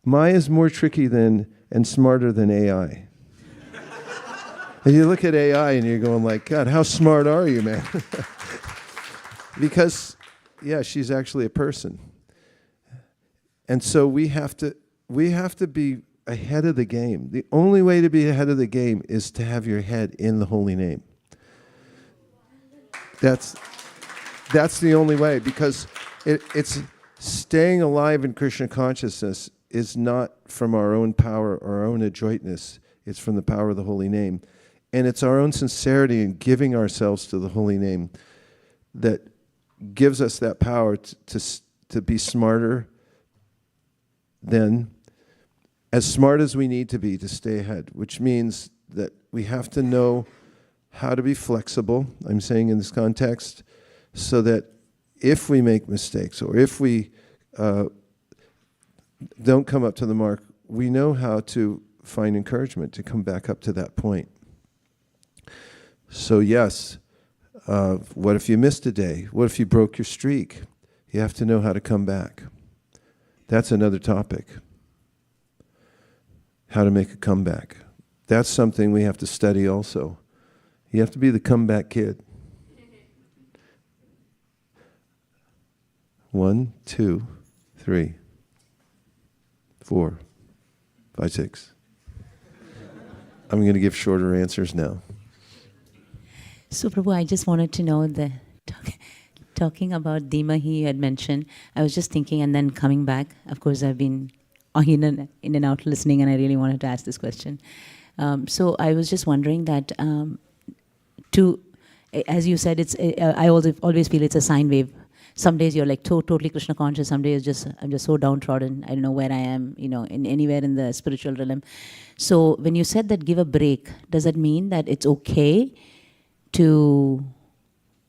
Maya is more tricky than and smarter than AI. And you look at AI and you're going like, God, how smart are you, man? Because, yeah, she's actually a person. And so we have to be ahead of the game. The only way to be ahead of the game is to have your head in the holy name. That's the only way, because it's staying alive in Krishna consciousness is not from our own power or our own adroitness. It's from the power of the holy name. And it's our own sincerity in giving ourselves to the holy name that gives us that power to be smarter than, as smart as we need to be to stay ahead, which means that we have to know how to be flexible, I'm saying in this context, so that if we make mistakes or if we don't come up to the mark, we know how to find encouragement to come back up to that point. So yes, what if you missed a day? What if you broke your streak? You have to know how to come back. That's another topic. How to make a comeback. That's something we have to study also. You have to be the comeback kid. 1, 2, 3, 4, 5, 6. I'm going to give shorter answers now. So, Prabhu, I just wanted to know talking about Dima he had mentioned. I was just thinking, and then coming back. Of course, I've been in and out listening, and I really wanted to ask this question. So, I was just wondering that as you said, I always feel it's a sine wave. Some days you're like totally Krishna conscious. Some days I'm just so downtrodden. I don't know where I am, in anywhere in the spiritual realm. So when you said that give a break, does that mean that it's okay to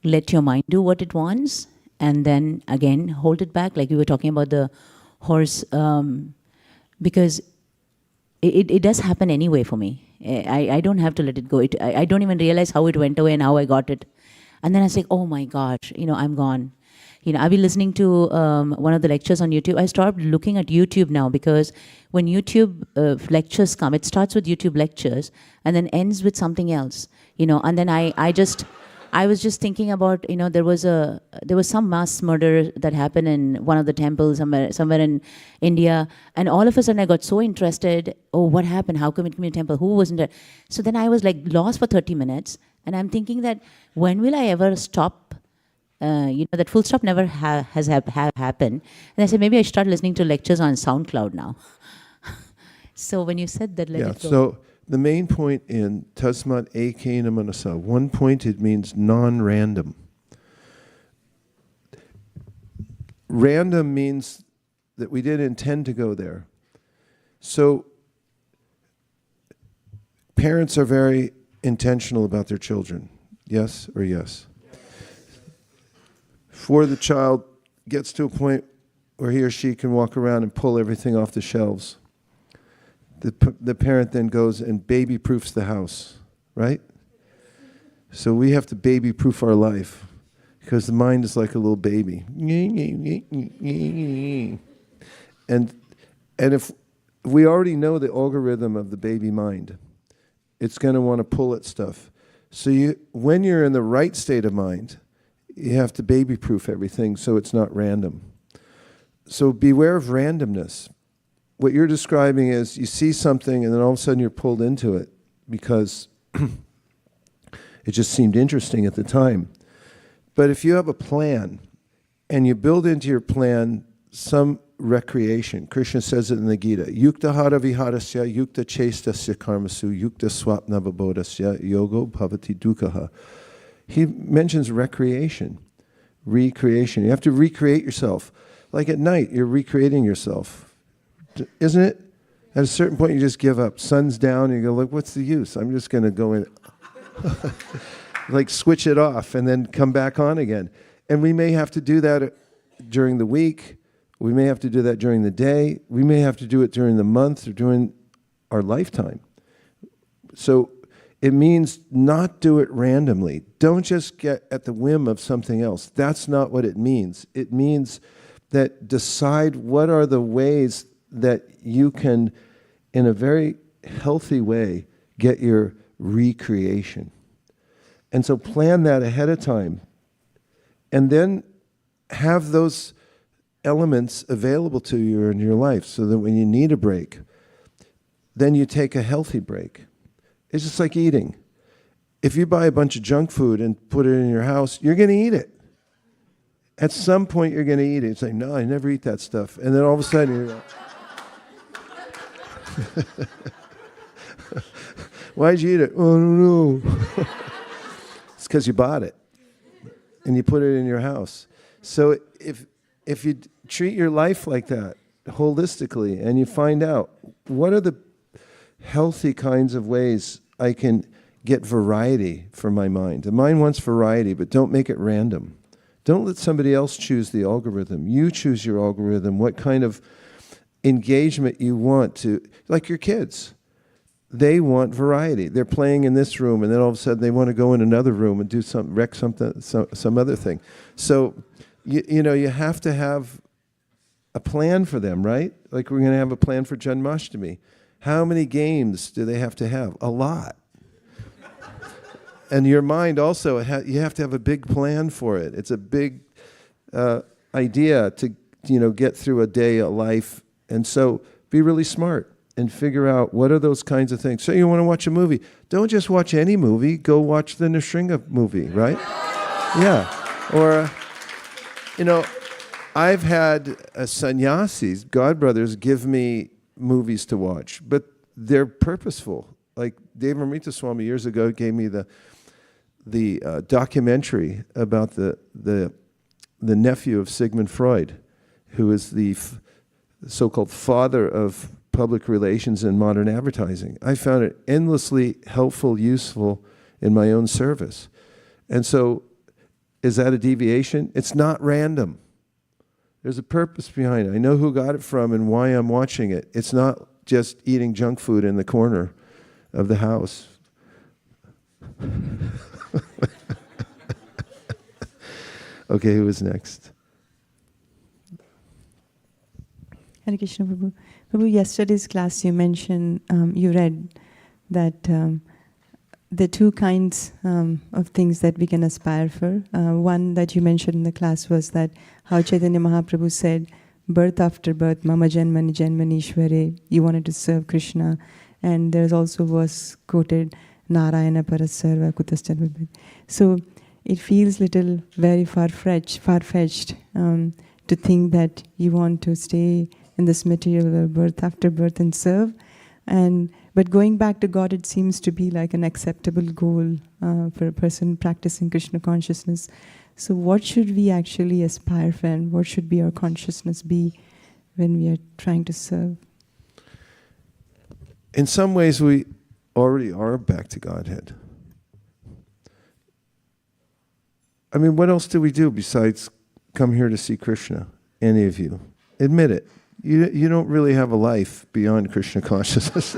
let your mind do what it wants and then again hold it back? Like we were talking about the horse, because it does happen anyway for me. I don't have to let it go. I don't even realize how it went away and how I got it. And then I say, oh my gosh, I'm gone. I've been listening to one of the lectures on YouTube. I stopped looking at YouTube now because when YouTube lectures come, it starts with YouTube lectures and then ends with something else, and then I was just thinking about, there was some mass murder that happened in one of the temples somewhere in India, and all of a sudden I got so interested. Oh, what happened? How come it came in a temple? Who wasn't there? So then I was like lost for 30 minutes, and I'm thinking that when will I ever stop? That full stop never has happened. And I said maybe I should start listening to lectures on SoundCloud now. So when you said that, let it go. So the main point in tasmat ekena manasa, one pointed means non-random. Random means that we didn't intend to go there. So parents are very intentional about their children. Yes or yes? Before the child gets to a point where he or she can walk around and pull everything off the shelves, the parent then goes and baby-proofs the house, right? So we have to baby-proof our life because the mind is like a little baby. And if we already know the algorithm of the baby mind, it's going to want to pull at stuff. So when you're in the right state of mind, you have to baby-proof everything so it's not random. So beware of randomness. What you're describing is you see something and then all of a sudden you're pulled into it because it just seemed interesting at the time. But if you have a plan and you build into your plan some recreation, Krishna says it in the Gita, yukta hara viharasya, yukta chestasya karmasu, yukta swapna vabodasya, yogo bhavati dukkhaha. He mentions recreation, recreation. You have to recreate yourself. Like at night, you're recreating yourself. Isn't it? At a certain point, you just give up. Sun's down, and you go, look, what's the use? I'm just going to go in, like switch it off, and then come back on again. And we may have to do that during the week. We may have to do that during the day. We may have to do it during the month or during our lifetime. So it means not do it randomly. Don't just get at the whim of something else. That's not what it means. It means that decide what are the ways that you can, in a very healthy way, get your recreation. And so plan that ahead of time. And then have those elements available to you in your life so that when you need a break, then you take a healthy break. It's just like eating. If you buy a bunch of junk food and put it in your house, you're going to eat it. At some point, you're going to eat it. It's like, no, I never eat that stuff. And then all of a sudden, you're like, why'd you eat it? Oh, I don't know. It's because you bought it and you put it in your house. So if you treat your life like that, holistically, and you find out what are the healthy kinds of ways I can get variety for my mind. The mind wants variety, but don't make it random. Don't let somebody else choose the algorithm. You choose your algorithm, what kind of engagement you want to, like your kids. They want variety. They're playing in this room, and then all of a sudden they want to go in another room and do wreck something, some other thing. So, you have to have a plan for them, right? Like we're going to have a plan for Janmashtami. How many games do they have to have? A lot. And your mind also, you have to have a big plan for it. It's a big idea to, get through a day, a life. And so be really smart and figure out what are those kinds of things. So you want to watch a movie. Don't just watch any movie. Go watch the niṣṭhā movie, right? Yeah. Or, I've had sannyasis, godbrothers, give me movies to watch, but they're purposeful. Like Devamrita Swami years ago gave me the documentary about the nephew of Sigmund Freud, who is the so-called father of public relations and modern advertising. I found it endlessly helpful, useful in my own service. And so, is that a deviation? It's not random. There's a purpose behind it. I know who got it from and why I'm watching it. It's not just eating junk food in the corner of the house. Okay, who is next? Hare Krishna, Prabhu. Prabhu, yesterday's class you mentioned, you read that there are two kinds of things that we can aspire for. One that you mentioned in the class was that how Chaitanya Mahaprabhu said, birth after birth, mama janmani janmani ishvare, you wanted to serve Krishna. And there's also verse quoted, Narayana parasarva kutascha. So it feels little very far-fetched to think that you want to stay in this material world birth after birth and serve. But going back to God, it seems to be like an acceptable goal for a person practicing Krishna consciousness. So what should we actually aspire for, and what should be our consciousness be when we are trying to serve? In some ways, we already are back to Godhead. I mean, what else do we do besides come here to see Krishna? Any of you? Admit it. You don't really have a life beyond Krishna consciousness.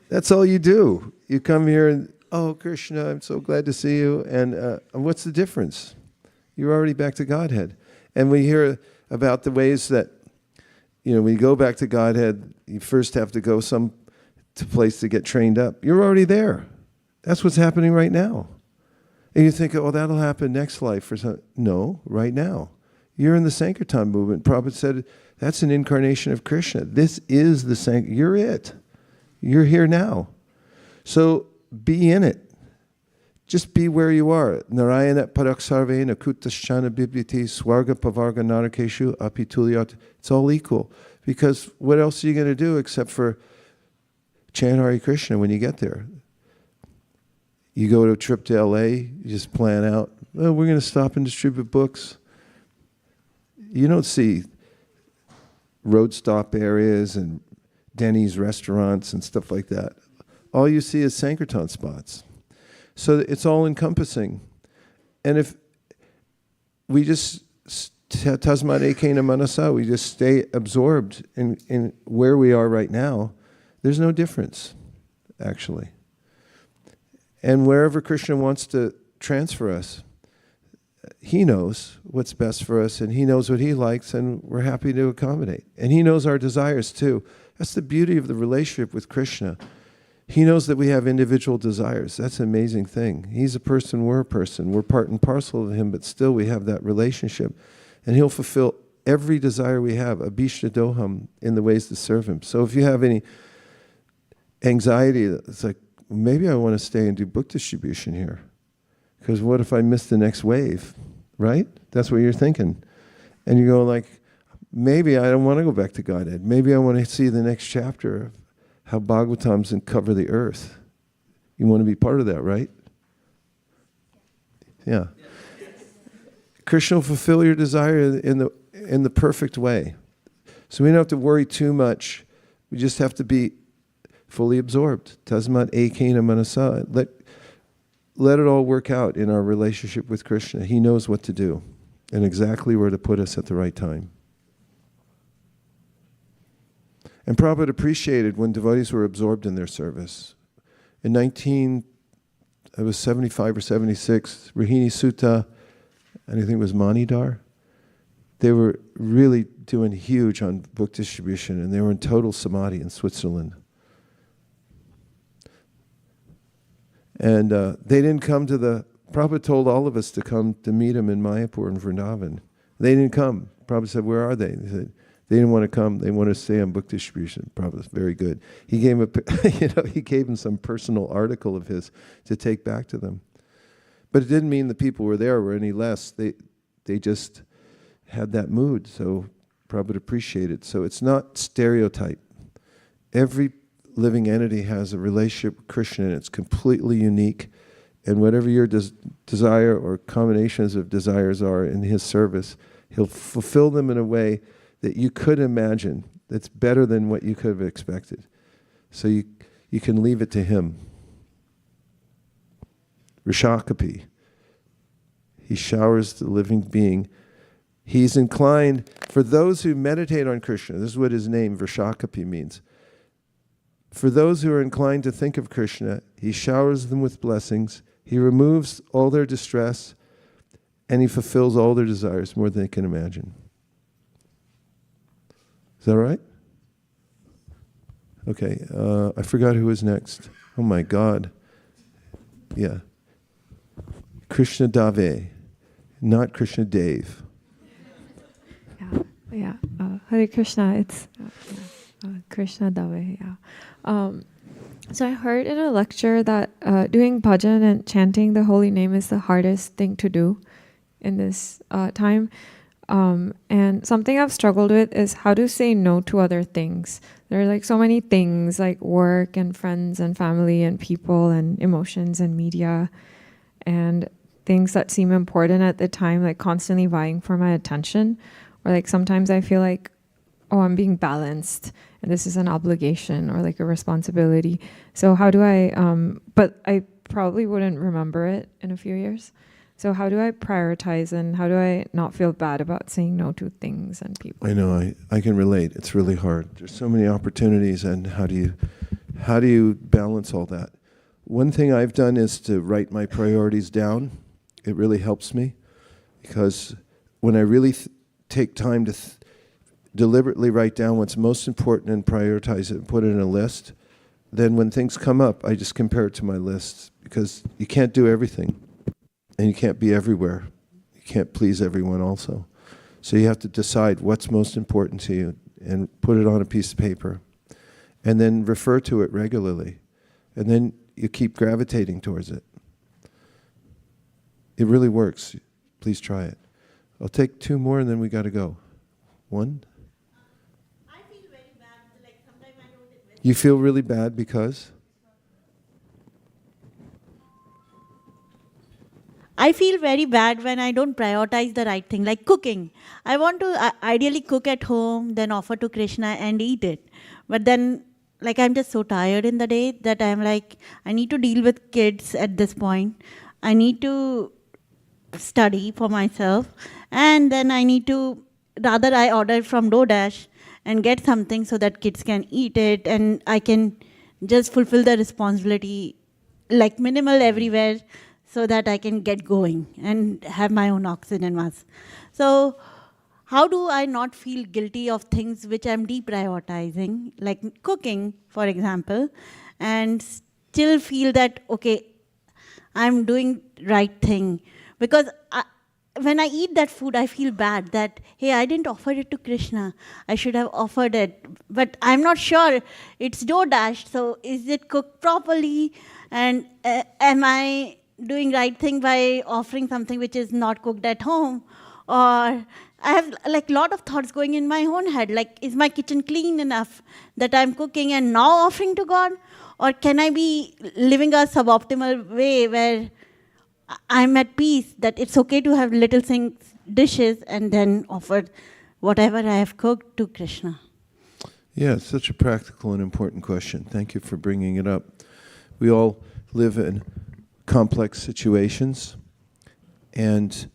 That's all you do. You come here and, oh, Krishna, I'm so glad to see you. And what's the difference? You're already back to Godhead. And we hear about the ways that, when you go back to Godhead, you first have to go some place to get trained up. You're already there. That's what's happening right now. And you think, oh, that'll happen next life or something. No, right now. You're in the Sankirtan movement. Prabhupada said, that's an incarnation of Krishna. This is the Sankirtan. You're it. You're here now. So be in it. Just be where you are. Narayana paraksarvena kutaschana bibhiti swarga pavarga narakeshu apitulyat. It's all equal. Because what else are you going to do except for chant Hare Kṛṣṇa when you get there? You go to a trip to LA, you just plan out, oh, we're going to stop and distribute books. You don't see road stop areas and Denny's restaurants and stuff like that. All you see is Sankirtan spots. So it's all encompassing. And if we just, tasmad ekena manasa, we just stay absorbed in where we are right now, there's no difference, actually. And wherever Krishna wants to transfer us, He knows what's best for us, and He knows what He likes, and we're happy to accommodate. And He knows our desires too. That's the beauty of the relationship with Krishna. He knows that we have individual desires. That's an amazing thing. He's a person, we're a person. We're part and parcel of Him, but still we have that relationship. And He'll fulfill every desire we have, abhishta doham, in the ways to serve Him. So if you have any anxiety, it's like, maybe I want to stay and do book distribution here. Because what if I miss the next wave, right? That's what you're thinking. And you go like, maybe I don't want to go back to Godhead. Maybe I want to see the next chapter of how Bhagavatam's uncover the earth. You want to be part of that, right? Yeah. Krishna will fulfill your desire in the perfect way. So we don't have to worry too much. We just have to be fully absorbed. Tasmat ekena manasa. Let it all work out in our relationship with Krishna. He knows what to do and exactly where to put us at the right time. And Prabhupada appreciated when devotees were absorbed in their service. In 75 or 76, Rohini Sutta, and I think it was Manidhar, they were really doing huge on book distribution, and they were in total samadhi in Switzerland. And they didn't come to Prabhupada told all of us to come to meet him in Mayapur and Vrindavan. They didn't come. Prabhupada said, where are they? They said, they didn't want to come. They wanted to stay on book distribution. Prabhupada was very good. He gave him some personal article of his to take back to them. But it didn't mean the people were there were any less. They just had that mood. So Prabhupada appreciated it. So it's not stereotype. Every living entity has a relationship with Krishna, and it's completely unique. And whatever your desire or combinations of desires are in His service, He'll fulfill them in a way that you could imagine that's better than what you could have expected. So you can leave it to Him. Rishakapi. He showers the living being. He's inclined, for those who meditate on Krishna, this is what his name, Vrishakapi, means. For those who are inclined to think of Krishna, He showers them with blessings. He removes all their distress, and he fulfills all their desires more than they can imagine. Is that right? Okay, I forgot who was next. Oh my God. Yeah. Krishna Dave, not Krishna Dave. Yeah. Hare Krishna, it's Krishna Dave, yeah. So I heard in a lecture that doing bhajan and chanting the holy name is the hardest thing to do in this time. And something I've struggled with is how to say no to other things. There are like so many things like work and friends and family and people and emotions and media and things that seem important at the time, like constantly vying for my attention. Or like sometimes I feel like, oh, I'm being balanced and this is an obligation or like a responsibility. So how do I, but I probably wouldn't remember it in a few years. So how do I prioritize and how do I not feel bad about saying no to things and people? I know, I can relate. It's really hard. There's so many opportunities, and how do you balance all that? One thing I've done is to write my priorities down. It really helps me, because when I really take time to deliberately write down what's most important and prioritize it and put it in a list, then when things come up, I just compare it to my list, because you can't do everything. And you can't be everywhere. You can't please everyone also. So you have to decide what's most important to you and put it on a piece of paper. And then refer to it regularly. And then you keep gravitating towards it. It really works. Please try it. I'll take two more and then we got to go. One? I feel very bad. Like sometimes I don't invest. You feel really bad because? I feel very bad when I don't prioritize the right thing, like cooking. I want to ideally cook at home, then offer to Krishna and eat it. But then, like, I'm just so tired in the day that I'm like, I need to deal with kids at this point. I need to study for myself. And then I need to, rather I order from DoorDash and get something so that kids can eat it and I can just fulfill the responsibility, like minimal everywhere, so that I can get going and have my own oxygen mask. So how do I not feel guilty of things which I'm deprioritizing, like cooking, for example, and still feel that, okay, I'm doing right thing? Because when I eat that food, I feel bad that, hey, I didn't offer it to Krishna. I should have offered it. But I'm not sure. It's DoorDash, so is it cooked properly? And am I doing right thing by offering something which is not cooked at home? Or I have like a lot of thoughts going in my own head, like, is my kitchen clean enough that I'm cooking and now offering to God? Or can I be living a suboptimal way where I'm at peace, that it's okay to have little things, dishes, and then offer whatever I have cooked to Krishna? Yeah, it's such a practical and important question. Thank you for bringing it up. We all live in complex situations, and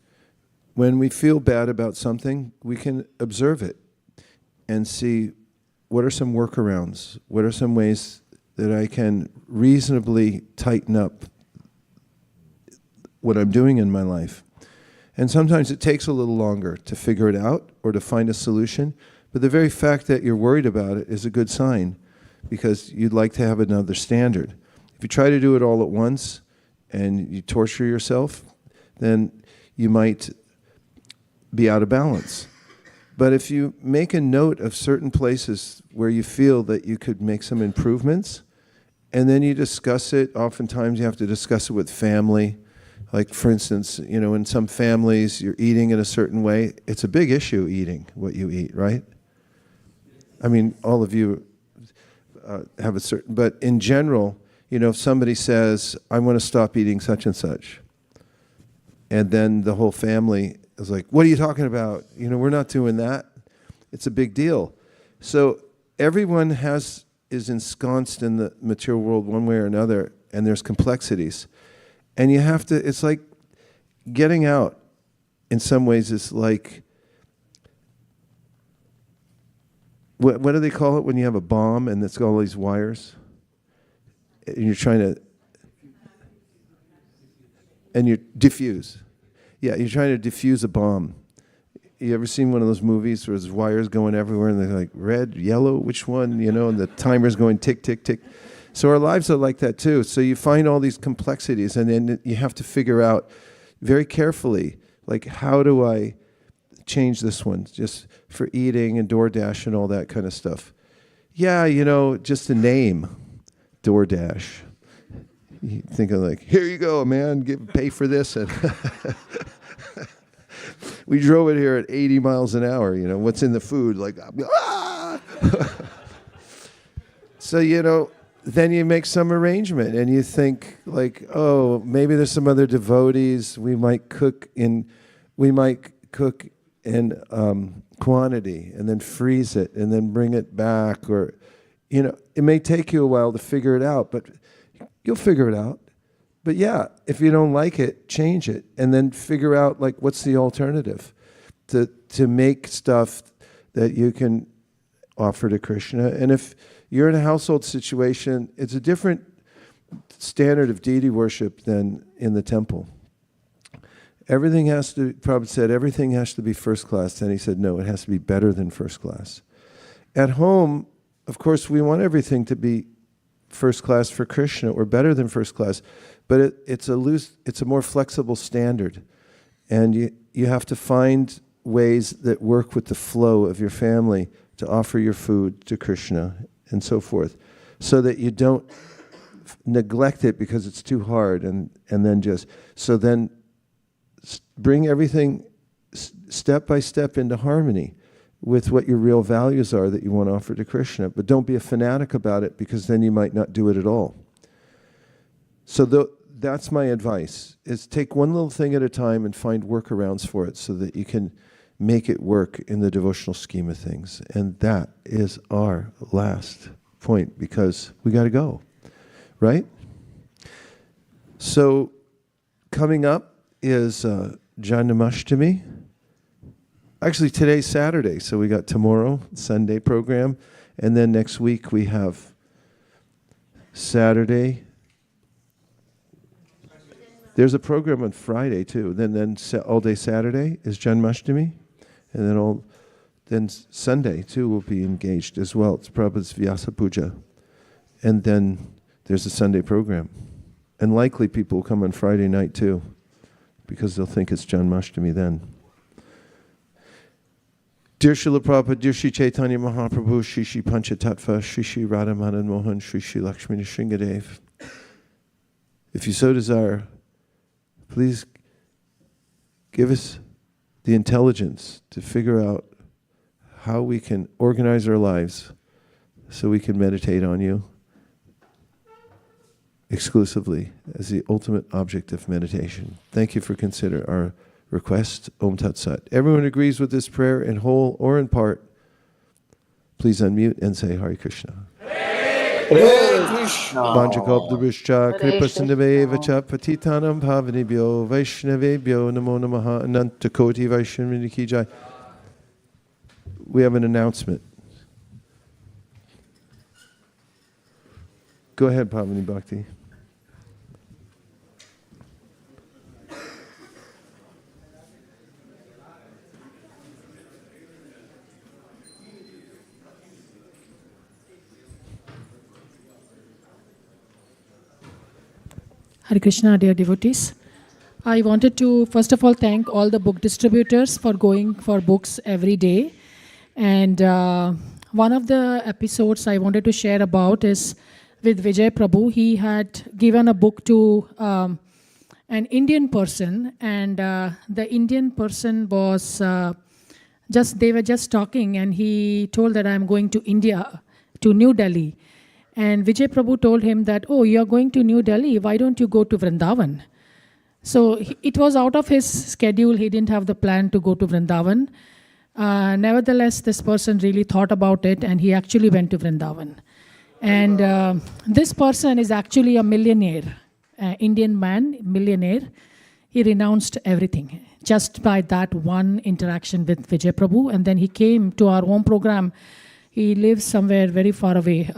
when we feel bad about something, we can observe it and see what are some workarounds, what are some ways that I can reasonably tighten up what I'm doing in my life. And sometimes it takes a little longer to figure it out or to find a solution, but the very fact that you're worried about it is a good sign, because you'd like to have another standard. If you try to do it all at once and you torture yourself, then you might be out of balance. But if you make a note of certain places where you feel that you could make some improvements, and then you discuss it, oftentimes you have to discuss it with family. Like, for instance, you know, in some families, you're eating in a certain way. It's a big issue, eating what you eat, right? I mean, all of you have a certain, but in general, you know, if somebody says, I want to stop eating such and such, and then the whole family is like, what are you talking about? You know, we're not doing that. It's a big deal. So everyone is ensconced in the material world one way or another, and there's complexities. And you have to, it's like getting out in some ways is like, what do they call it when you have a bomb and it's got all these wires? And you're trying to, and you diffuse. Yeah, you're trying to defuse a bomb. You ever seen one of those movies where there's wires going everywhere and they're like red, yellow, which one, and the timer's going tick, tick, tick. So our lives are like that too. So you find all these complexities and then you have to figure out very carefully, like, how do I change this one just for eating and DoorDash and all that kind of stuff. Yeah, just the name, DoorDash. You think of like, here you go, man, pay for this. And we drove it here at 80 miles an hour, what's in the food? Like, ah! So, then you make some arrangement and you think like, oh, maybe there's some other devotees. We might cook in quantity and then freeze it and then bring it back, or, it may take you a while to figure it out, but you'll figure it out. But yeah, if you don't like it, change it and then figure out like what's the alternative to make stuff that you can offer to Krishna. And if you're in a household situation, it's a different standard of deity worship than in the temple. Prabhupada said, everything has to be first class. And he said, no, it has to be better than first class. At home, of course, we want everything to be first class for Krishna or better than first class, but it's a more flexible standard. And you have to find ways that work with the flow of your family to offer your food to Krishna and so forth, so that you don't neglect it because it's too hard, and then bring everything step by step into harmony with what your real values are that you want to offer to Krishna. But don't be a fanatic about it, because then you might not do it at all. So that's my advice, is take one little thing at a time and find workarounds for it so that you can make it work in the devotional scheme of things. And that is our last point, because we got to go, right? So coming up is Janmashtami. Actually, today's Saturday, so we got tomorrow, Sunday program, and then next week we have Saturday. There's a program on Friday too. Then all day Saturday is Janmashtami, and then Sunday too will be engaged as well. It's Prabhupada's Vyasa Puja, and then there's a Sunday program, and likely people will come on Friday night too, because they'll think it's Janmashtami then. Dear Srila Prabhupada, dear Sri Caitanya Mahaprabhu, Shri Shri Panchatattva, Shri Shri Radha Madan Mohan, Shri Shri Lakshmi Nrsingadev, if you so desire, please give us the intelligence to figure out how we can organize our lives so we can meditate on you exclusively as the ultimate object of meditation. Thank you for considering our request. Om Tat Sat. Everyone agrees with this prayer in whole or in part. Please unmute and say Hare Krishna. Hare Krishna. Vanchakalptaruscha kripasindhaveva cha patitanam bhavanibhyo vaishnavebhyo namo namaha anantakoti vaishnavini ki jai. We have an announcement. Go ahead, Pavani Bhakti. Hare Krishna, dear devotees. I wanted to first of all thank all the book distributors for going for books every day. And one of the episodes I wanted to share about is with Vijay Prabhu. He had given a book to an Indian person, and the Indian person was they were just talking, and he told that I'm going to India, to New Delhi. And Vijay Prabhu told him that, oh, you're going to New Delhi, why don't you go to Vrindavan? So it was out of his schedule. He didn't have the plan to go to Vrindavan. Nevertheless, this person really thought about it, and he actually went to Vrindavan. And this person is actually a millionaire, Indian man, millionaire. He renounced everything just by that one interaction with Vijay Prabhu. And then he came to our home program. He lives somewhere very far away,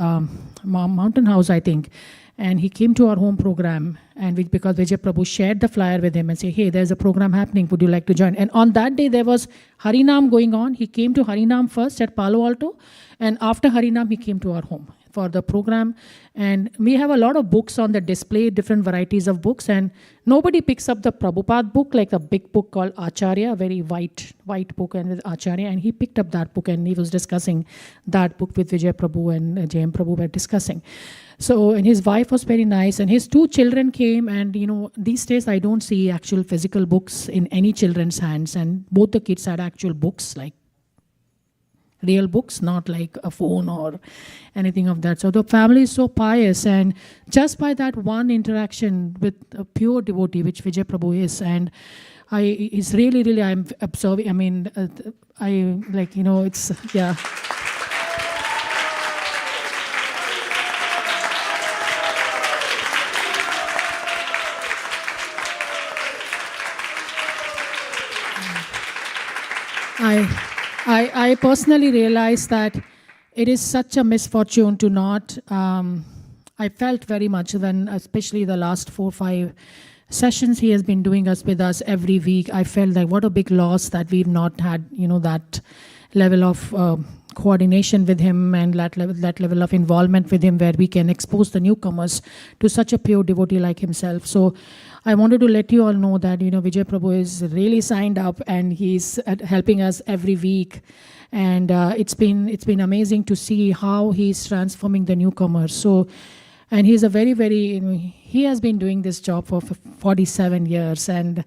Mountain House, I think. And he came to our home program. And because Vijay Prabhu shared the flyer with him and said, hey, there's a program happening, would you like to join? And on that day, there was Harinam going on. He came to Harinam first at Palo Alto, and after Harinam, he came to our home for the program. And we have a lot of books on the display, different varieties of books, and nobody picks up the Prabhupada book, like a big book called Acharya, a very white book, and with Acharya, and he picked up that book and he was discussing that book with Vijay Prabhu, and JM Prabhu were discussing. So, and his wife was very nice, and his 2 children came, and these days I don't see actual physical books in any children's hands, and both the kids had actual books, like real books, not like a phone or anything of that. So the family is so pious, and just by that one interaction with a pure devotee, which Vijay Prabhu is, and it's really, I'm observing, it's, yeah. I personally realized that it is such a misfortune to not, I felt very much when, especially the last 4 or 5 sessions he has been doing with us every week, I felt like what a big loss that we've not had, that level of coordination with him, and that level of involvement with him where we can expose the newcomers to such a pure devotee like himself. So I wanted to let you all know that, Vijay Prabhu is really signed up, and he's helping us every week. And it's been amazing to see how he's transforming the newcomers. So, and he's a very, he has been doing this job for 47 years, and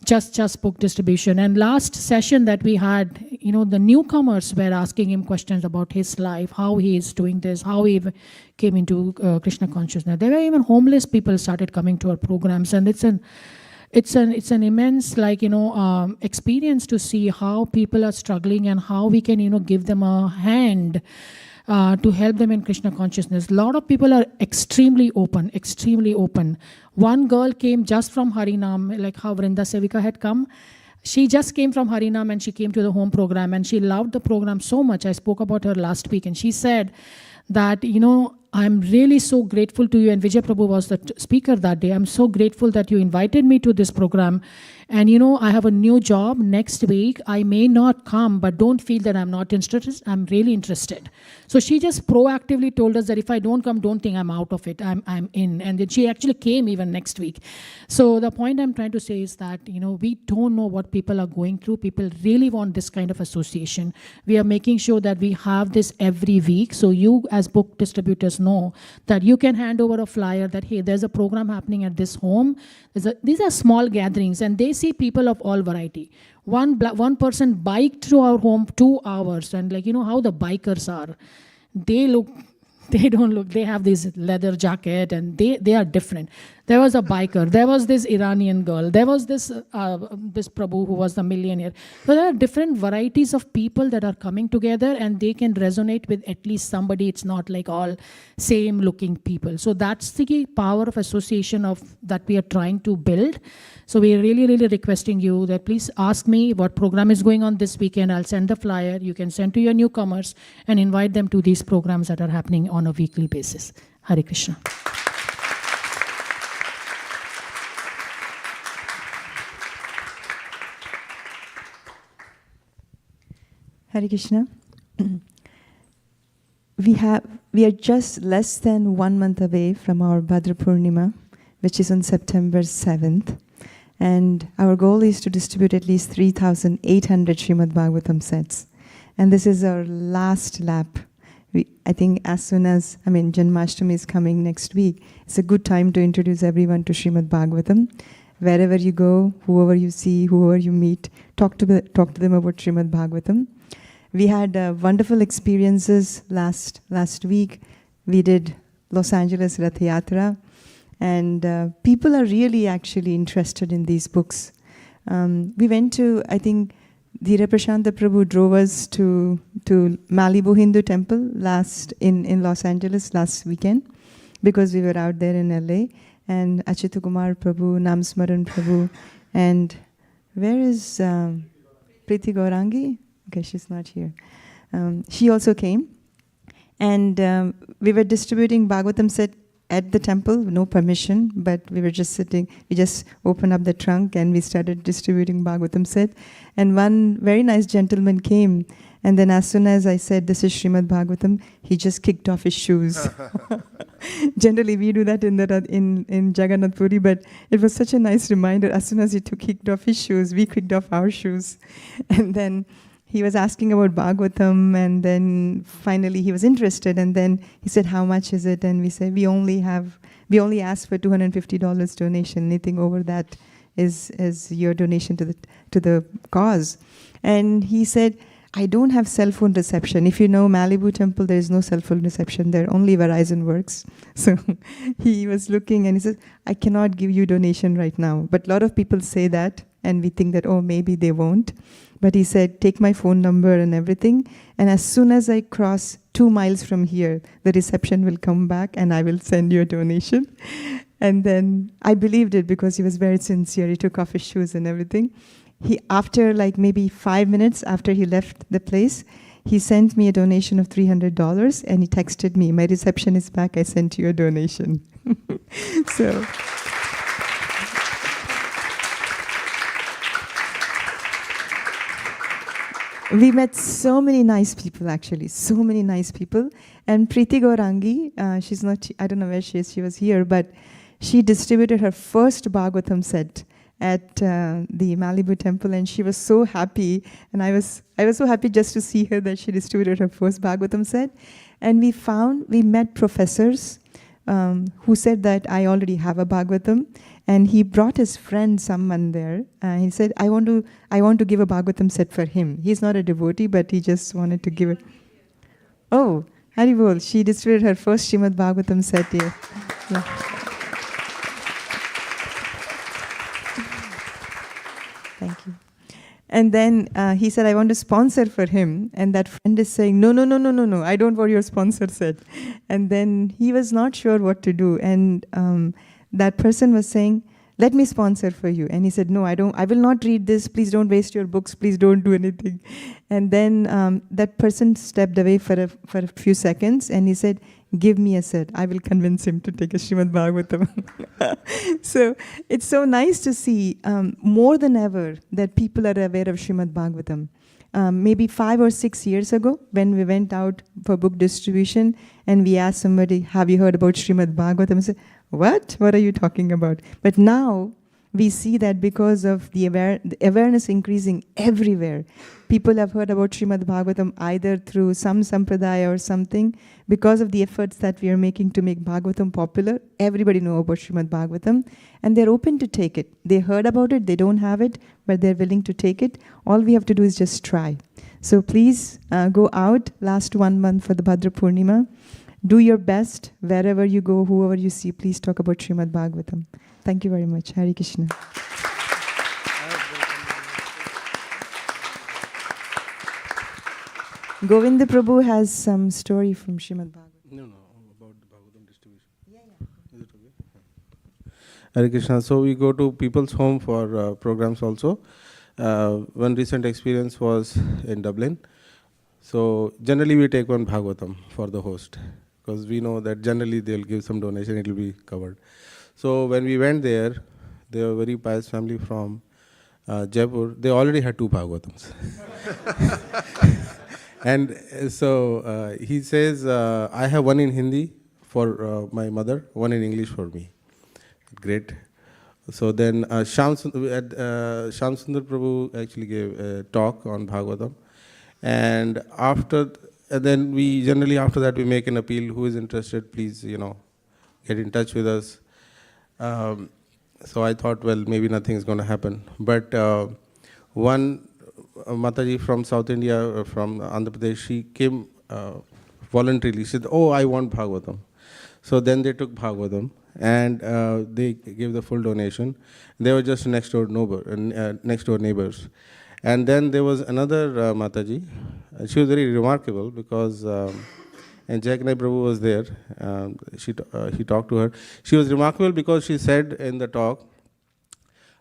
just book distribution. And last session that we had, the newcomers were asking him questions about his life, how he is doing this, how he came into Krishna consciousness. There were even homeless people started coming to our programs, and it's an immense experience to see how people are struggling and how we can give them a hand to help them in Krishna consciousness. A lot of people are extremely open. One girl came just from Harinam, like how Vrinda Sevika had come. She just came from Harinam and she came to the home program, and she loved the program so much. I spoke about her last week, and she said that, I'm really so grateful to you, and Vijay Prabhu was the speaker that day. I'm so grateful that you invited me to this program. And I have a new job next week. I may not come, but don't feel that I'm not interested. I'm really interested. So she just proactively told us that if I don't come, don't think I'm out of it. I'm in. And then she actually came even next week. So the point I'm trying to say is that, we don't know what people are going through. People really want this kind of association. We are making sure that we have this every week. So you as book distributors know that you can hand over a flyer that, hey, there's a program happening at this home. These are small gatherings, and they see people of all variety. One person biked to our home 2 hours, and how the bikers are. They have this leather jacket, and they are different. There was a biker, there was this Iranian girl, there was this Prabhu who was the millionaire. So there are different varieties of people that are coming together, and they can resonate with at least somebody. It's not like all same looking people. So that's the power of association that we are trying to build. So we are really, really requesting you that please ask me what program is going on this weekend. I'll send the flyer. You can send to your newcomers and invite them to these programs that are happening on a weekly basis. Hare Krishna. Hare Krishna. We are just less than 1 month away from our Bhadra Purnima, which is on September 7th. And our goal is to distribute at least 3,800 Srimad Bhagavatam sets. And this is our last lap. I think as soon as, Janmashtami is coming next week, it's a good time to introduce everyone to Srimad Bhagavatam. Wherever you go, whoever you see, whoever you meet, talk to them about Srimad Bhagavatam. We had wonderful experiences last week. We did Los Angeles Rath Yatra, and people are really actually interested in these books. We went to, I think, Dhira Prashanta Prabhu drove us to Malibu Hindu Temple in Los Angeles last weekend, because we were out there in LA. And Achyuta Kumar Prabhu, Namsmaran Prabhu, and where is Preeti Gaurangi? Okay, she's not here. She also came. And we were distributing Bhagavatam set at the temple, no permission, but we were just sitting. We just opened up the trunk and we started distributing Bhagavatam set. And one very nice gentleman came, and then as soon as I said, "This is Srimad Bhagavatam," he just kicked off his shoes. Generally, we do that in Jagannath Puri, but it was such a nice reminder. As soon as he kicked off his shoes, we kicked off our shoes. And then he was asking about Bhagavatam, and then finally he was interested, and then he said, "How much is it?" And we said, we only ask for $250 donation. Anything over that is your donation to the cause. And he said, "I don't have cell phone reception. If you know Malibu Temple, there is no cell phone reception there. Only Verizon works." So he was looking and he said, "I cannot give you donation right now." But a lot of people say that, and we think that, oh, maybe they won't. But he said, "Take my phone number and everything. And as soon as I cross 2 miles from here, the reception will come back and I will send you a donation." And then I believed it because he was very sincere. He took off his shoes and everything. After like maybe 5 minutes after he left the place, he sent me a donation of $300 and he texted me, "My reception is back, I sent you a donation." So we met so many nice people, actually, so many nice people. And Preeti Gaurangi, she's not, I don't know where she is, she was here, but she distributed her first Bhagavatam set at the Malibu Temple, and she was so happy, and I was so happy just to see her that she distributed her first Bhagavatam set. And we met professors who said that I already have a Bhagavatam, and he brought his friend, someone there, he said, I want to give a Bhagavatam set for him. He's not a devotee, but he just wanted to give it. Oh, Haribol, she distributed her first Srimad Bhagavatam set here. Yeah. Thank you. And then he said, "I want to sponsor for him." And that friend is saying, no, I don't want your sponsor set. And then he was not sure what to do. And that person was saying, "Let me sponsor for you." And he said, "No, I will not read this. Please don't waste your books. Please don't do anything." And then that person stepped away for a few seconds and he said, "Give me a set. I will convince him to take a Srimad Bhagavatam." So it's so nice to see more than ever that people are aware of Srimad Bhagavatam. Maybe 5 or 6 years ago, when we went out for book distribution and we asked somebody, "Have you heard about Srimad Bhagavatam?" I said, "What? What are you talking about?" But now we see that because of the awareness increasing everywhere, people have heard about Srimad Bhagavatam either through some sampradaya or something. Because of the efforts that we are making to make Bhagavatam popular, everybody knows about Srimad Bhagavatam, and they're open to take it. They heard about it, they don't have it, but they're willing to take it. All we have to do is just try. So please go out last 1 month for the Bhadra Purnima. Do your best wherever you go, whoever you see, please talk about Srimad Bhagavatam. Thank you very much. Hare Krishna. Govinda Prabhu has some story from Srimad Bhagavatam. No, about the Bhagavatam distribution. Yeah. Is it okay? Hare Krishna. So we go to people's home for programs also. One recent experience was in Dublin. So generally we take one Bhagavatam for the host, because we know that generally they'll give some donation, it will be covered. So when we went there, they were a very pious family from Jaipur. They already had 2 Bhagavatams. And so he says, "I have one in Hindi for my mother, one in English for me." Great. So then Shyam Sundar Prabhu actually gave a talk on Bhagavatam. And then we generally after that we make an appeal, who is interested, please, get in touch with us. So I thought, well, maybe nothing is going to happen. But one Mataji from South India, from Andhra Pradesh, she came voluntarily. She said, "Oh, I want Bhagavatam." So then they took Bhagavatam and they gave the full donation. They were just next door neighbors. And then there was another Mataji. She was very remarkable because, and Jaikanai Prabhu was there. He talked to her. She was remarkable because she said in the talk,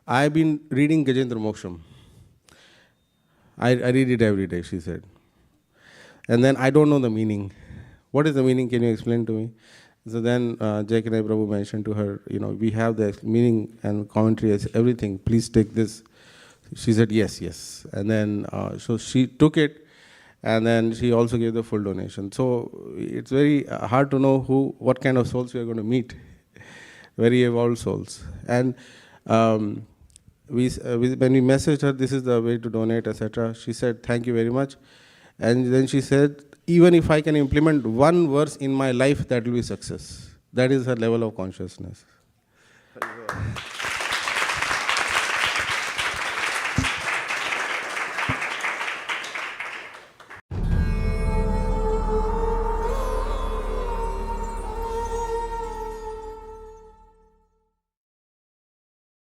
"I've been reading Gajendra Moksham. I read it every day," she said. And then I don't know the meaning. "What is the meaning? Can you explain to me?" So then Jayanti Prabhu mentioned to her, we have the meaning and commentary as everything. Please take this. She said yes, yes. And then so she took it, and then she also gave the full donation. So it's very hard to know what kind of souls we are going to meet. Very evolved souls. And when we messaged her, this is the way to donate, etc., she said, thank you very much. And then she said, even if I can implement one verse in my life, that will be success. That is her level of consciousness.